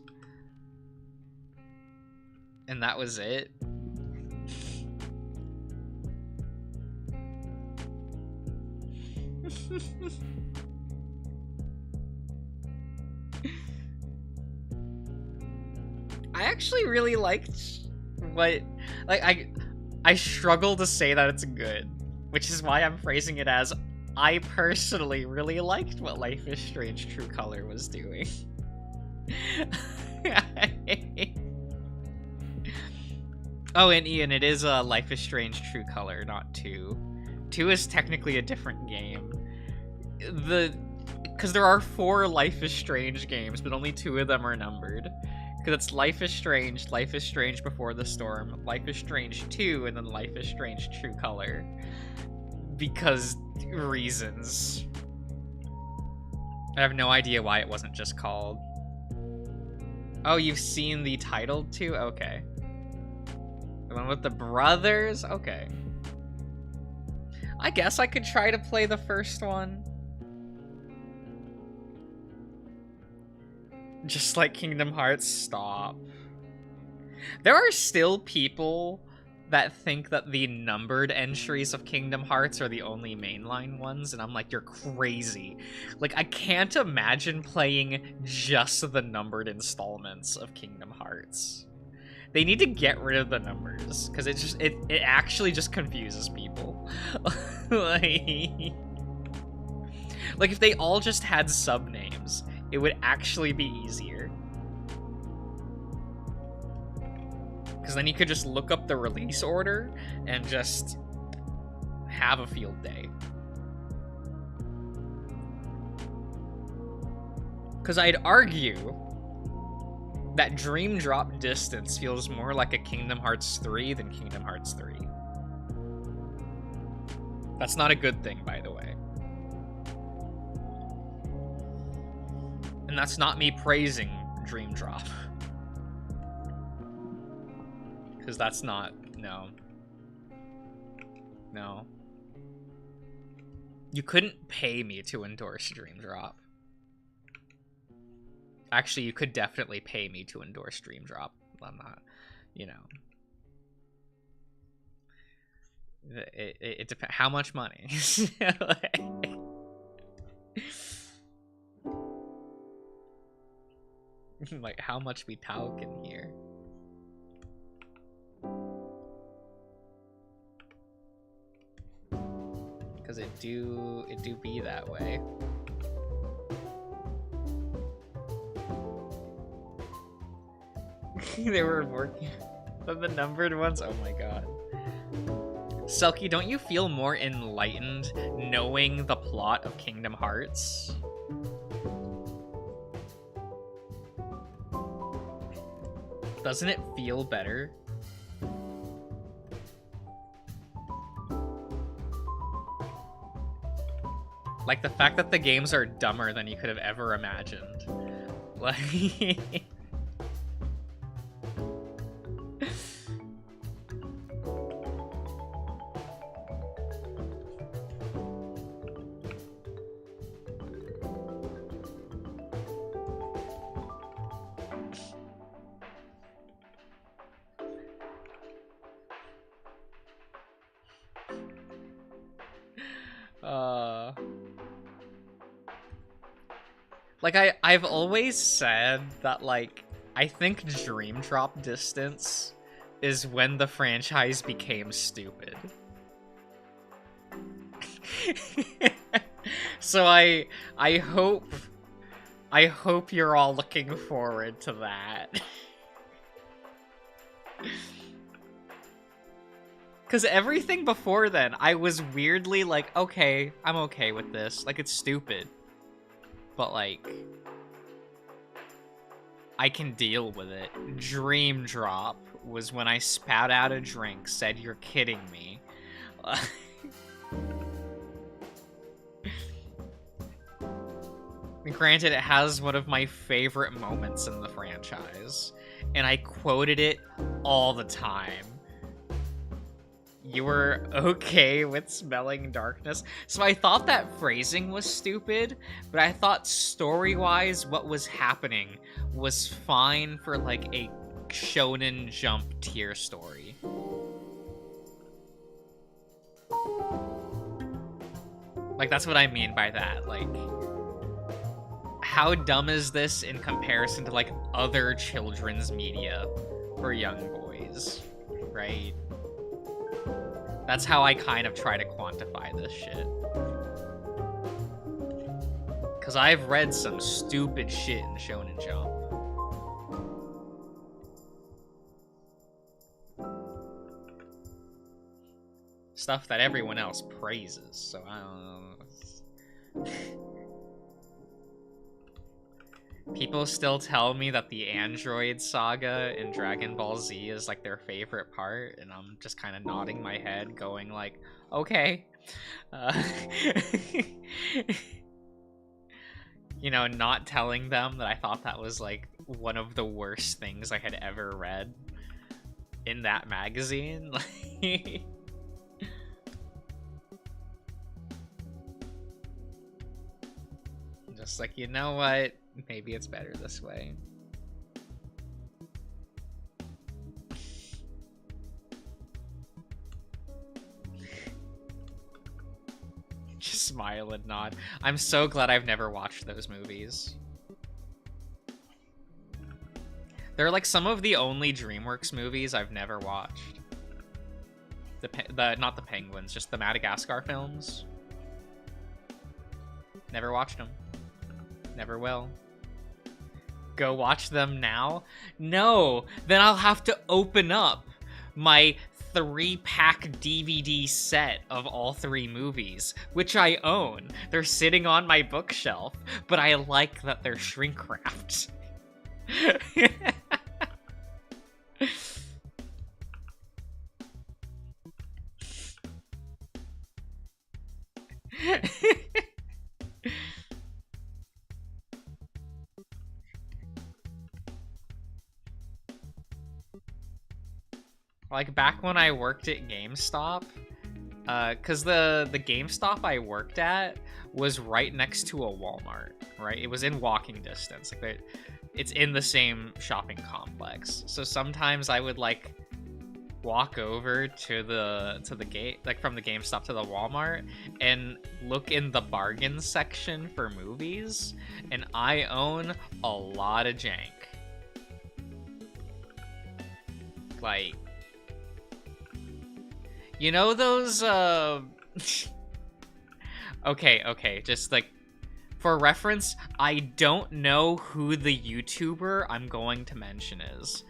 And that was it. I actually really liked what, like, I struggle to say that it's good, which is why I'm phrasing it as I personally really liked what Life is Strange True Color was doing. Oh, and Ian, it is Life is Strange True Color, not 2. 2 is technically a different game. Because there are 4 Life is Strange games, but only 2 of them are numbered. Because it's Life is Strange Before the Storm, Life is Strange 2, and then Life is Strange True Color. Because reasons. I have no idea why it wasn't just called. Oh, you've seen the title too? Okay. The one with the brothers? Okay. I guess I could try to play the first one. Just like Kingdom Hearts, stop. There are still people that think that the numbered entries of Kingdom Hearts are the only mainline ones, and I'm like, you're crazy. Like, I can't imagine playing just the numbered installments of Kingdom Hearts. They need to get rid of the numbers, because it actually just confuses people. like if they all just had subnames, it would actually be easier. Because then you could just look up the release order and just have a field day. Because I'd argue that Dream Drop Distance feels more like a Kingdom Hearts 3 than Kingdom Hearts 3. That's not a good thing, by the way. And that's not me praising Dream Drop. Because that's not... No. No. You couldn't pay me to endorse Dream Drop. Actually, you could definitely pay me to endorse Dream Drop. I'm not, you know. It depends. How much money? Like, how much we talk in here? Because it do be that way. They were working on the numbered ones. Oh my god. Selkie, don't you feel more enlightened knowing the plot of Kingdom Hearts? Doesn't it feel better? Like, the fact that the games are dumber than you could have ever imagined. Like... Like, I've always said that, like, I think Dream Drop Distance is when the franchise became stupid. So I hope you're all looking forward to that. Because everything before then, I was weirdly like, okay, I'm okay with this. Like, it's stupid. But, like, I can deal with it. Dream Drop was when I spat out a drink, said, "You're kidding me." Granted, it has one of my favorite moments in the franchise, and I quoted it all the time. You were okay with smelling darkness. So I thought that phrasing was stupid, but I thought story-wise what was happening was fine for, like, a Shonen Jump tier story. Like, that's what I mean by that. Like, how dumb is this in comparison to, like, other children's media for young boys, right? That's how I kind of try to quantify this shit. Because I've read some stupid shit in Shonen Jump. Stuff that everyone else praises, so I don't know. People still tell me that the Android saga in Dragon Ball Z is like their favorite part, and I'm just kind of nodding my head, going like, okay. You know, not telling them that I thought that was like one of the worst things I had ever read in that magazine. Just like, you know what? Maybe it's better this way. Just smile and nod. I'm so glad I've never watched those movies. They're like some of the only DreamWorks movies I've never watched. Not the Penguins, just the Madagascar films. Never watched them. Never will. Go watch them now? No, then I'll have to open up my 3-pack DVD set of all 3 movies, which I own. They're sitting on my bookshelf, but I like that they're shrink wrapped. Like, back when I worked at GameStop, because the GameStop I worked at was right next to a Walmart, right? It was in walking distance. Like, it's in the same shopping complex. So sometimes I would, like, walk over to the gate, like, from the GameStop to the Walmart, and look in the bargain section for movies, and I own a lot of jank. Like, you know those, okay, just, like, for reference, I don't know who the YouTuber I'm going to mention is.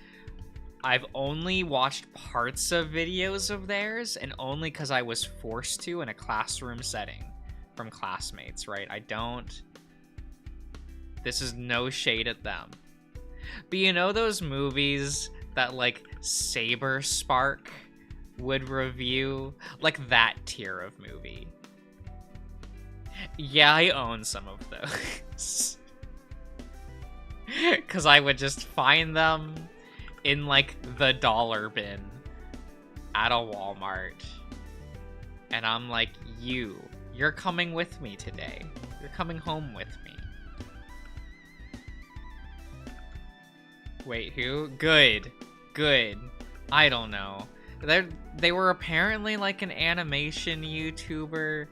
I've only watched parts of videos of theirs, and only because I was forced to in a classroom setting from classmates, right? This is no shade at them. But you know those movies that, like, Saber Spark would review? Like, that tier of movie. Yeah, I own some of those. Because I would just find them in, like, the dollar bin at a Walmart. And I'm like, you're coming with me today. You're coming home with me. Wait, who? Good. I don't know. They were apparently, like, an animation YouTuber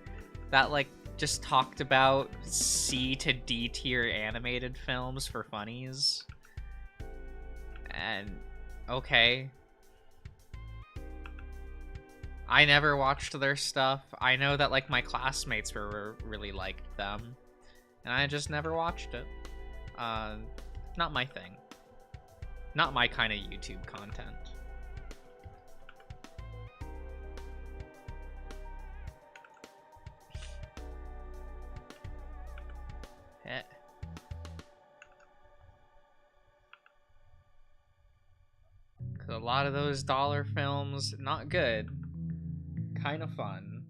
that, like, just talked about C to D tier animated films for funnies. And, okay. I never watched their stuff. I know that, like, my classmates really liked them. And I just never watched it. Not my thing. Not my kind of YouTube content. A lot of those dollar films, not good. Kind of fun.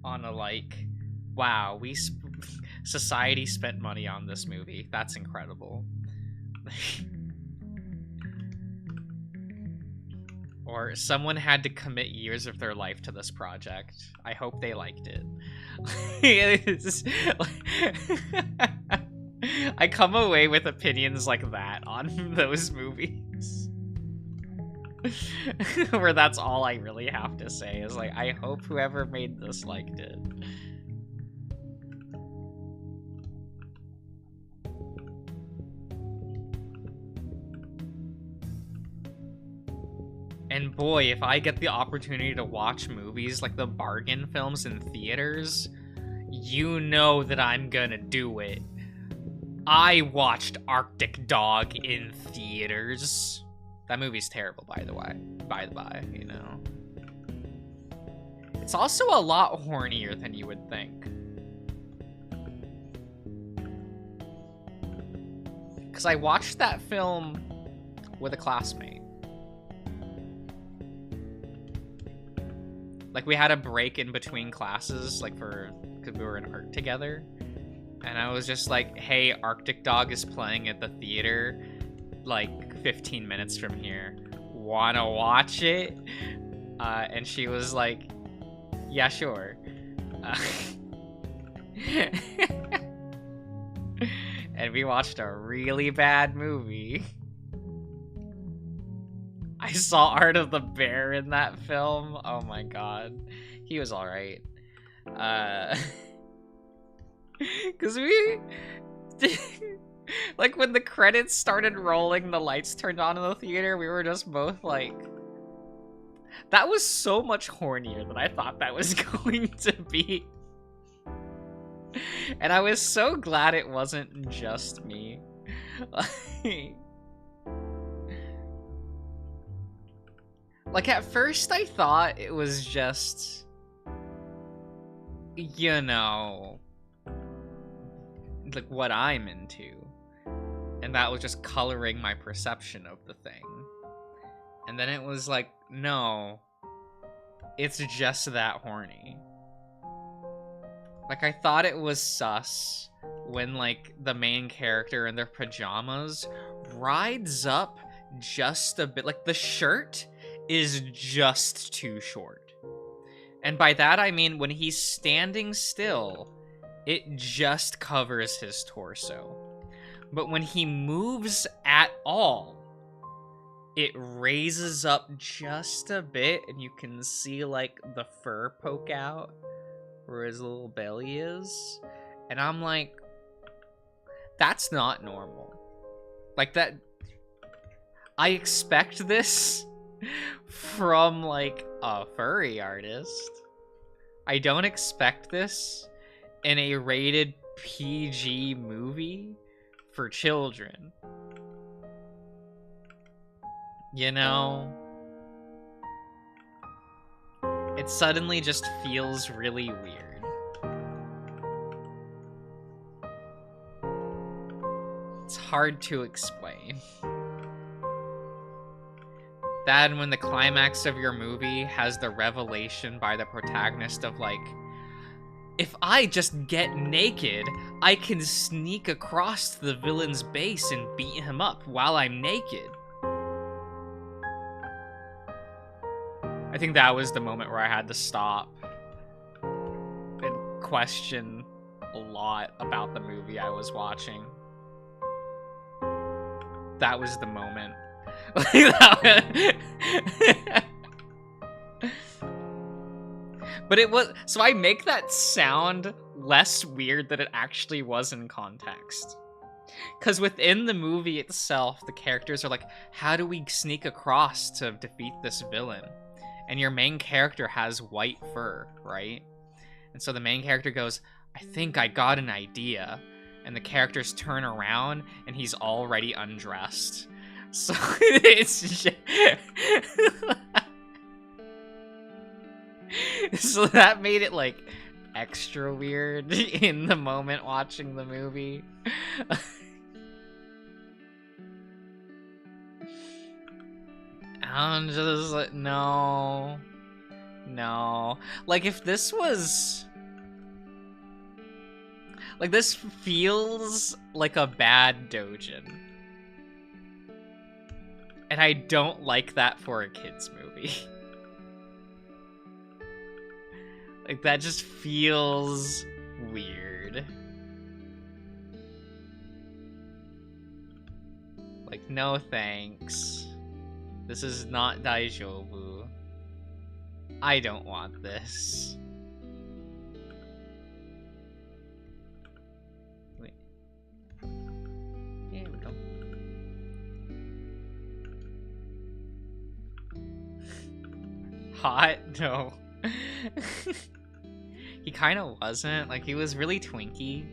On a, like, wow, society spent money on this movie. That's incredible. Or someone had to commit years of their life to this project. I hope they liked it. I come away with opinions like that on those movies. Where that's all I really have to say is, like, I hope whoever made this liked it. And boy, if I get the opportunity to watch movies like the bargain films in theaters, you know that I'm gonna do it. I watched Arctic Dog in theaters. That movie's terrible, by the way. By the by, you know. It's also a lot hornier than you would think. Because I watched that film with a classmate. Like, we had a break in between classes, like, because we were in art together. And I was just like, hey, Arctic Dog is playing at the theater, like, 15 minutes from here. Wanna watch it? And she was like, yeah, sure. And we watched a really bad movie. I saw Art of the Bear in that film. Oh my god. He was alright. Cause we... like, when the credits started rolling, the lights turned on in the theater, we were just both like... That was so much hornier than I thought that was going to be. And I was so glad it wasn't just me. Like, at first I thought it was just... you know... like, what I'm into. And that was just coloring my perception of the thing. And then it was like, no, it's just that horny. Like, I thought it was sus when, like, the main character in their pajamas rides up just a bit. Like, the shirt is just too short. And by that, I mean when he's standing still, it just covers his torso. But when he moves at all, it raises up just a bit, and you can see, like, the fur poke out where his little belly is. And I'm like, that's not normal. Like, that... I expect this from, like, a furry artist. I don't expect this in a rated PG movie for children. You know? It suddenly just feels really weird. It's hard to explain. That, and when the climax of your movie has the revelation by the protagonist of, like, if I just get naked, I can sneak across to the villain's base and beat him up while I'm naked. I think that was the moment where I had to stop and question a lot about the movie I was watching. That was the moment. But it was... so I make that sound less weird than it actually was in context. Because within the movie itself, the characters are like, how do we sneak across to defeat this villain? And your main character has white fur, right? And so the main character goes, I think I got an idea. And the characters turn around, and he's already undressed. So it's just... so that made it, like, extra weird in the moment watching the movie. I'm just like, no. No. Like, if this was... like, this feels like a bad doujin. And I don't like that for a kid's movie. Like, that just feels weird. Like, no thanks. This is not Daijobu. I don't want this. Wait. Here we go. Hot? No. He kind of wasn't. Like, he was really twinky.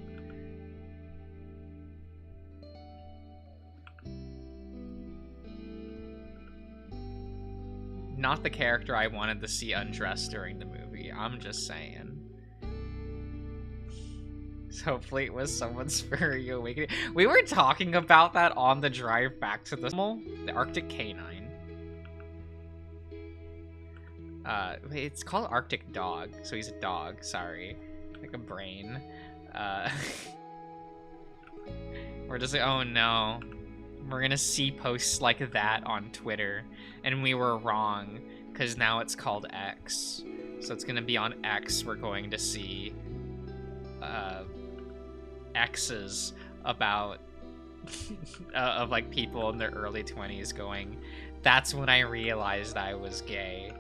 Not the character I wanted to see undressed during the movie. I'm just saying. So hopefully it was someone's furry awakening. We were talking about that on the drive back to the Arctic Canine. It's called Arctic Dog, so he's a dog, sorry. Like a brain. We're just like, oh no. We're gonna see posts like that on Twitter, and we were wrong, because now it's called X. So it's gonna be on X, we're going to see X's about of like people in their early 20s going, that's when I realized I was gay.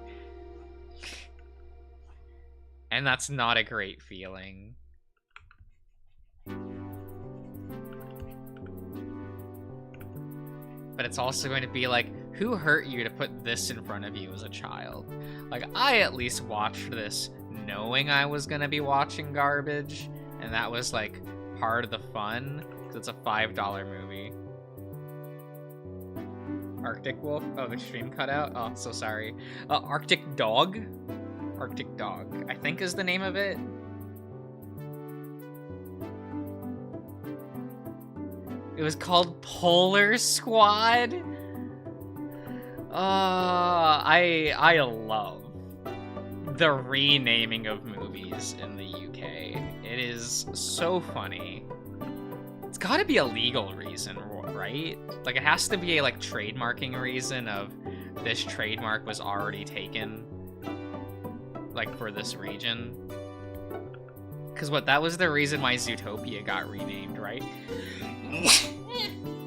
And that's not a great feeling. But it's also going to be like, who hurt you to put this in front of you as a child? Like, I at least watched this knowing I was gonna be watching garbage, and that was like part of the fun, because it's a $5 movie. Arctic Wolf? Oh, the stream cut out? Oh, so sorry. Arctic Dog? Arctic Dog, I think is the name of it. It was called Polar Squad. I love the renaming of movies in the UK. It is so funny. It's got to be a legal reason, right? Like, it has to be a like trademarking reason of this trademark was already taken, like, for this region. Because what, that was the reason why Zootopia got renamed, right?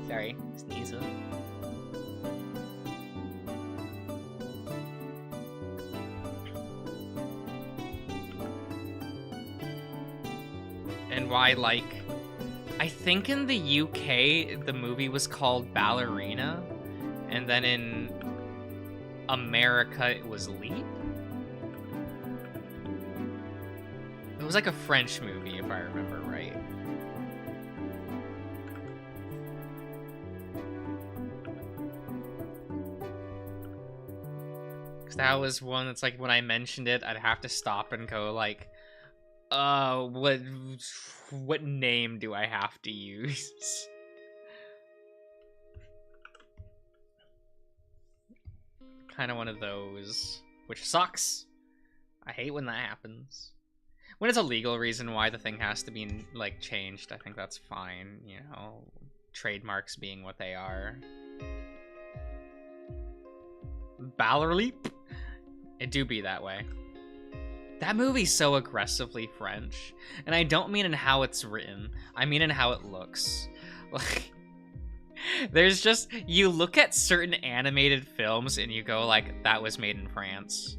Sorry, sneeze. And why, like, I think in the UK the movie was called Ballerina, and then in America it was Leap. It was like a French movie, if I remember right. Because that was one that's like, when I mentioned it, I'd have to stop and go like, what name do I have to use? Kind of one of those, which sucks. I hate when that happens. When it's a legal reason why the thing has to be, like, changed, I think that's fine, you know, trademarks being what they are. Ballerleap? It do be that way. That movie's so aggressively French, and I don't mean in how it's written, I mean in how it looks. Like, there's just, you look at certain animated films and you go like, that was made in France.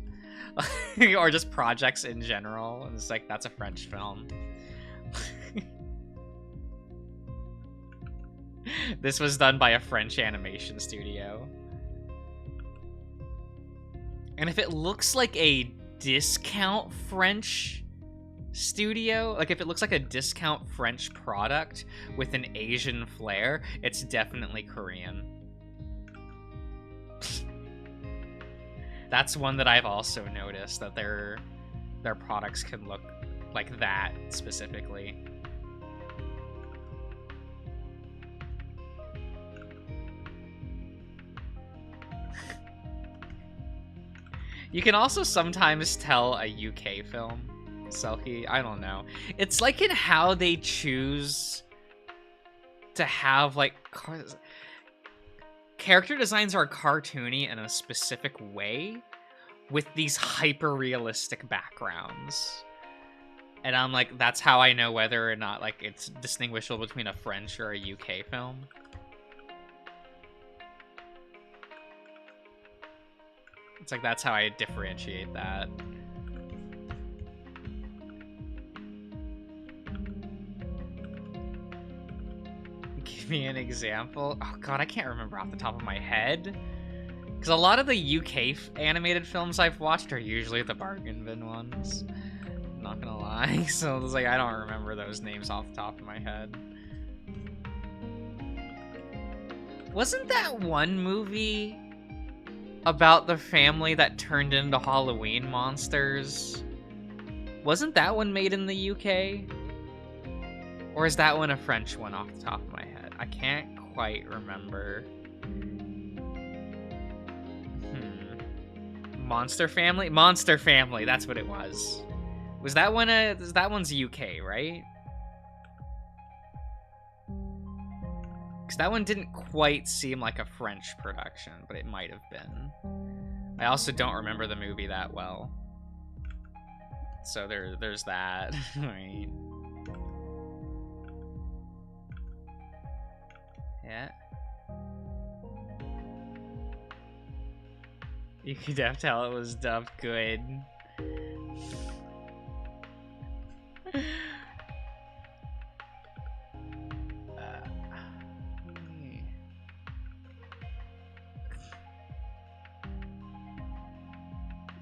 Or just projects in general, and it's like, that's a French film. This was done by a French animation studio. And if it looks like a discount French studio, like if it looks like a discount French product with an Asian flair, it's definitely Korean. That's one that I've also noticed, that their products can look like that specifically. You can also sometimes tell a UK film, Selkie, I don't know. It's like in how they choose to have, like, character designs are cartoony in a specific way with these hyper-realistic backgrounds. And I'm like, that's how I know whether or not, like, it's distinguishable between a French or a UK film. It's like, that's how I differentiate that. Give me an example. Oh god, I can't remember off the top of my head. Because a lot of the UK animated films I've watched are usually the bargain bin ones. I'm not gonna lie. So it's like, I don't remember those names off the top of my head. Wasn't that one movie about the family that turned into Halloween monsters? Wasn't that one made in the UK? Or is that one a French one off the top of my head? I can't quite remember. Monster Family? Monster Family, that's what it was. Was that one that one's UK, right? Because that one didn't quite seem like a French production, but it might have been. I also don't remember the movie that well. So there's that. Right. Yeah. You could have tell it was dubbed good.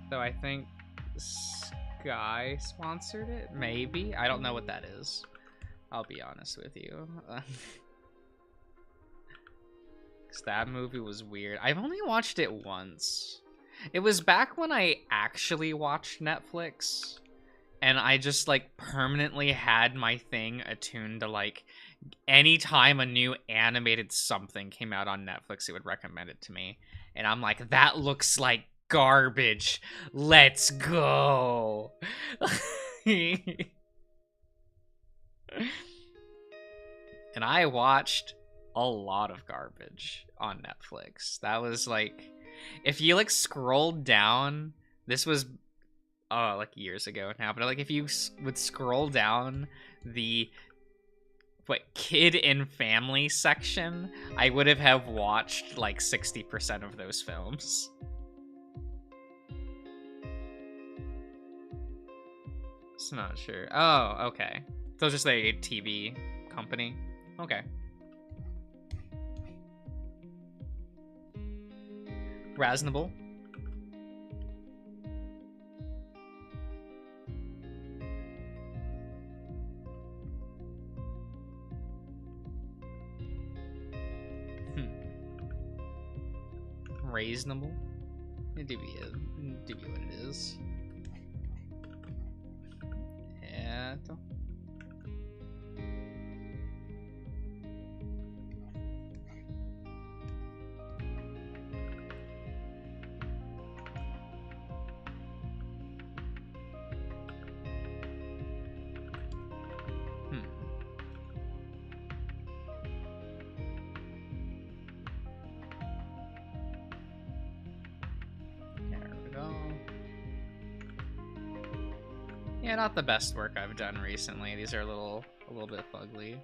So I think Sky sponsored it? Maybe? I don't know what that is. I'll be honest with you. Because that movie was weird. I've only watched it once. It was back when I actually watched Netflix. And I just, like, permanently had my thing attuned to, like, anytime a new animated something came out on Netflix, it would recommend it to me. And I'm like, that looks like garbage. Let's go. And I watched a lot of garbage on Netflix. That was like, if you like scrolled down, this was like years ago now, but like if you would scroll down the kid and family section, I would have watched like 60% of those films. It's not sure. Oh, okay. So it's just a TV company. Okay. Reasonable. Reasonable. It do be what it is. Yeah. Yeah, not the best work I've done recently. These are a little bit fugly.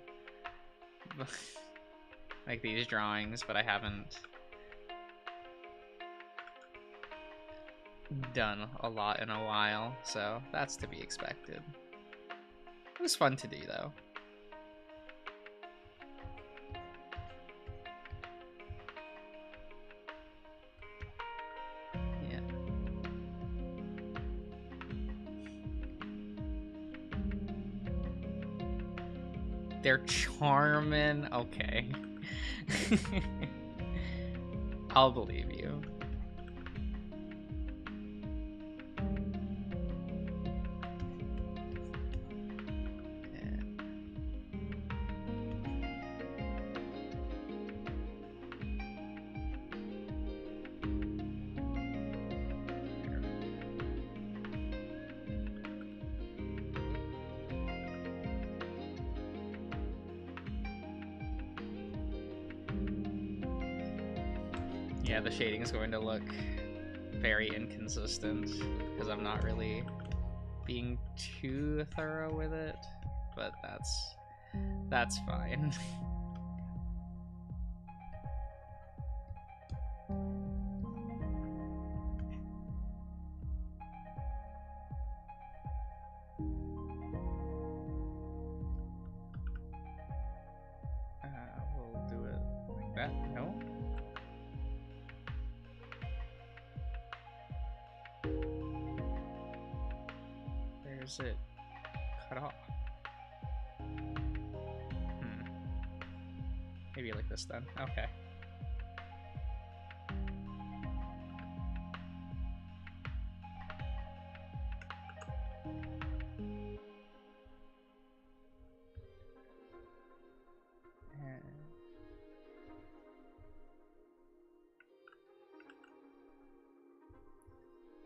Like these drawings, but I haven't done a lot in a while, so that's to be expected. It was fun to do, though. They're charming. Okay. I'll believe you. Yeah, the shading is going to look very inconsistent because I'm not really being too thorough with it, but that's fine. We'll do it like that. No. Where is it cut off? Maybe like this then. Okay.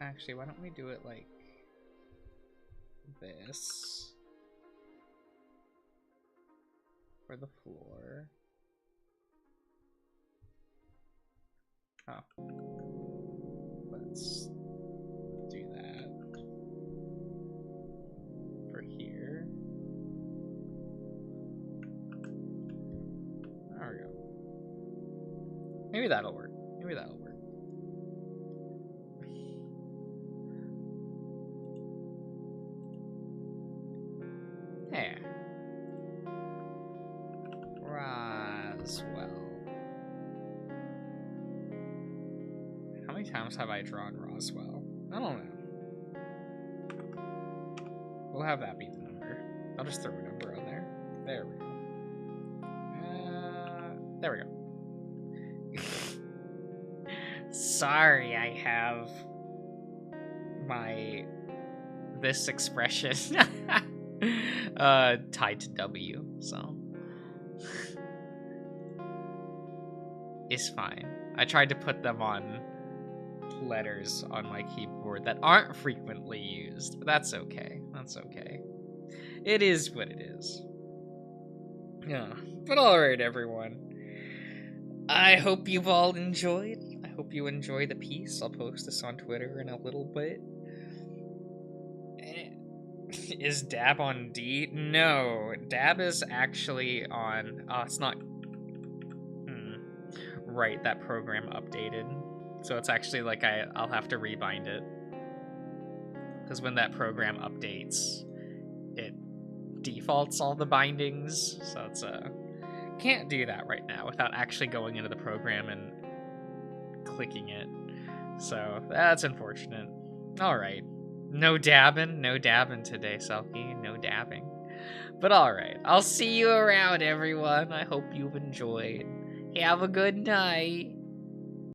Actually, why don't we do it like this for the floor? Oh. Let's do that for here. There we go. Maybe that'll work. Maybe that'll work. There. Roswell. How many times have I drawn Roswell? I don't know. We'll have that be the number. I'll just throw a number on there. There we go. There we go. Sorry, I have this expression tied to W, so it's fine. I tried to put them on letters on my keyboard that aren't frequently used, but that's okay. That's okay. It is what it is. Yeah, but alright, everyone. I hope you've all enjoyed. I hope you enjoy the piece. I'll post this on Twitter in a little bit. Is Dab on D? No, Dab is actually on... Oh, it's not... Right, that program updated. So it's actually like I'll have to rebind it. Because when that program updates, it defaults all the bindings. So it's can't do that right now without actually going into the program and clicking it. So that's unfortunate. Alright. No dabbing today, Selkie. No dabbing. But alright. I'll see you around, everyone. I hope you've enjoyed. Have a good night.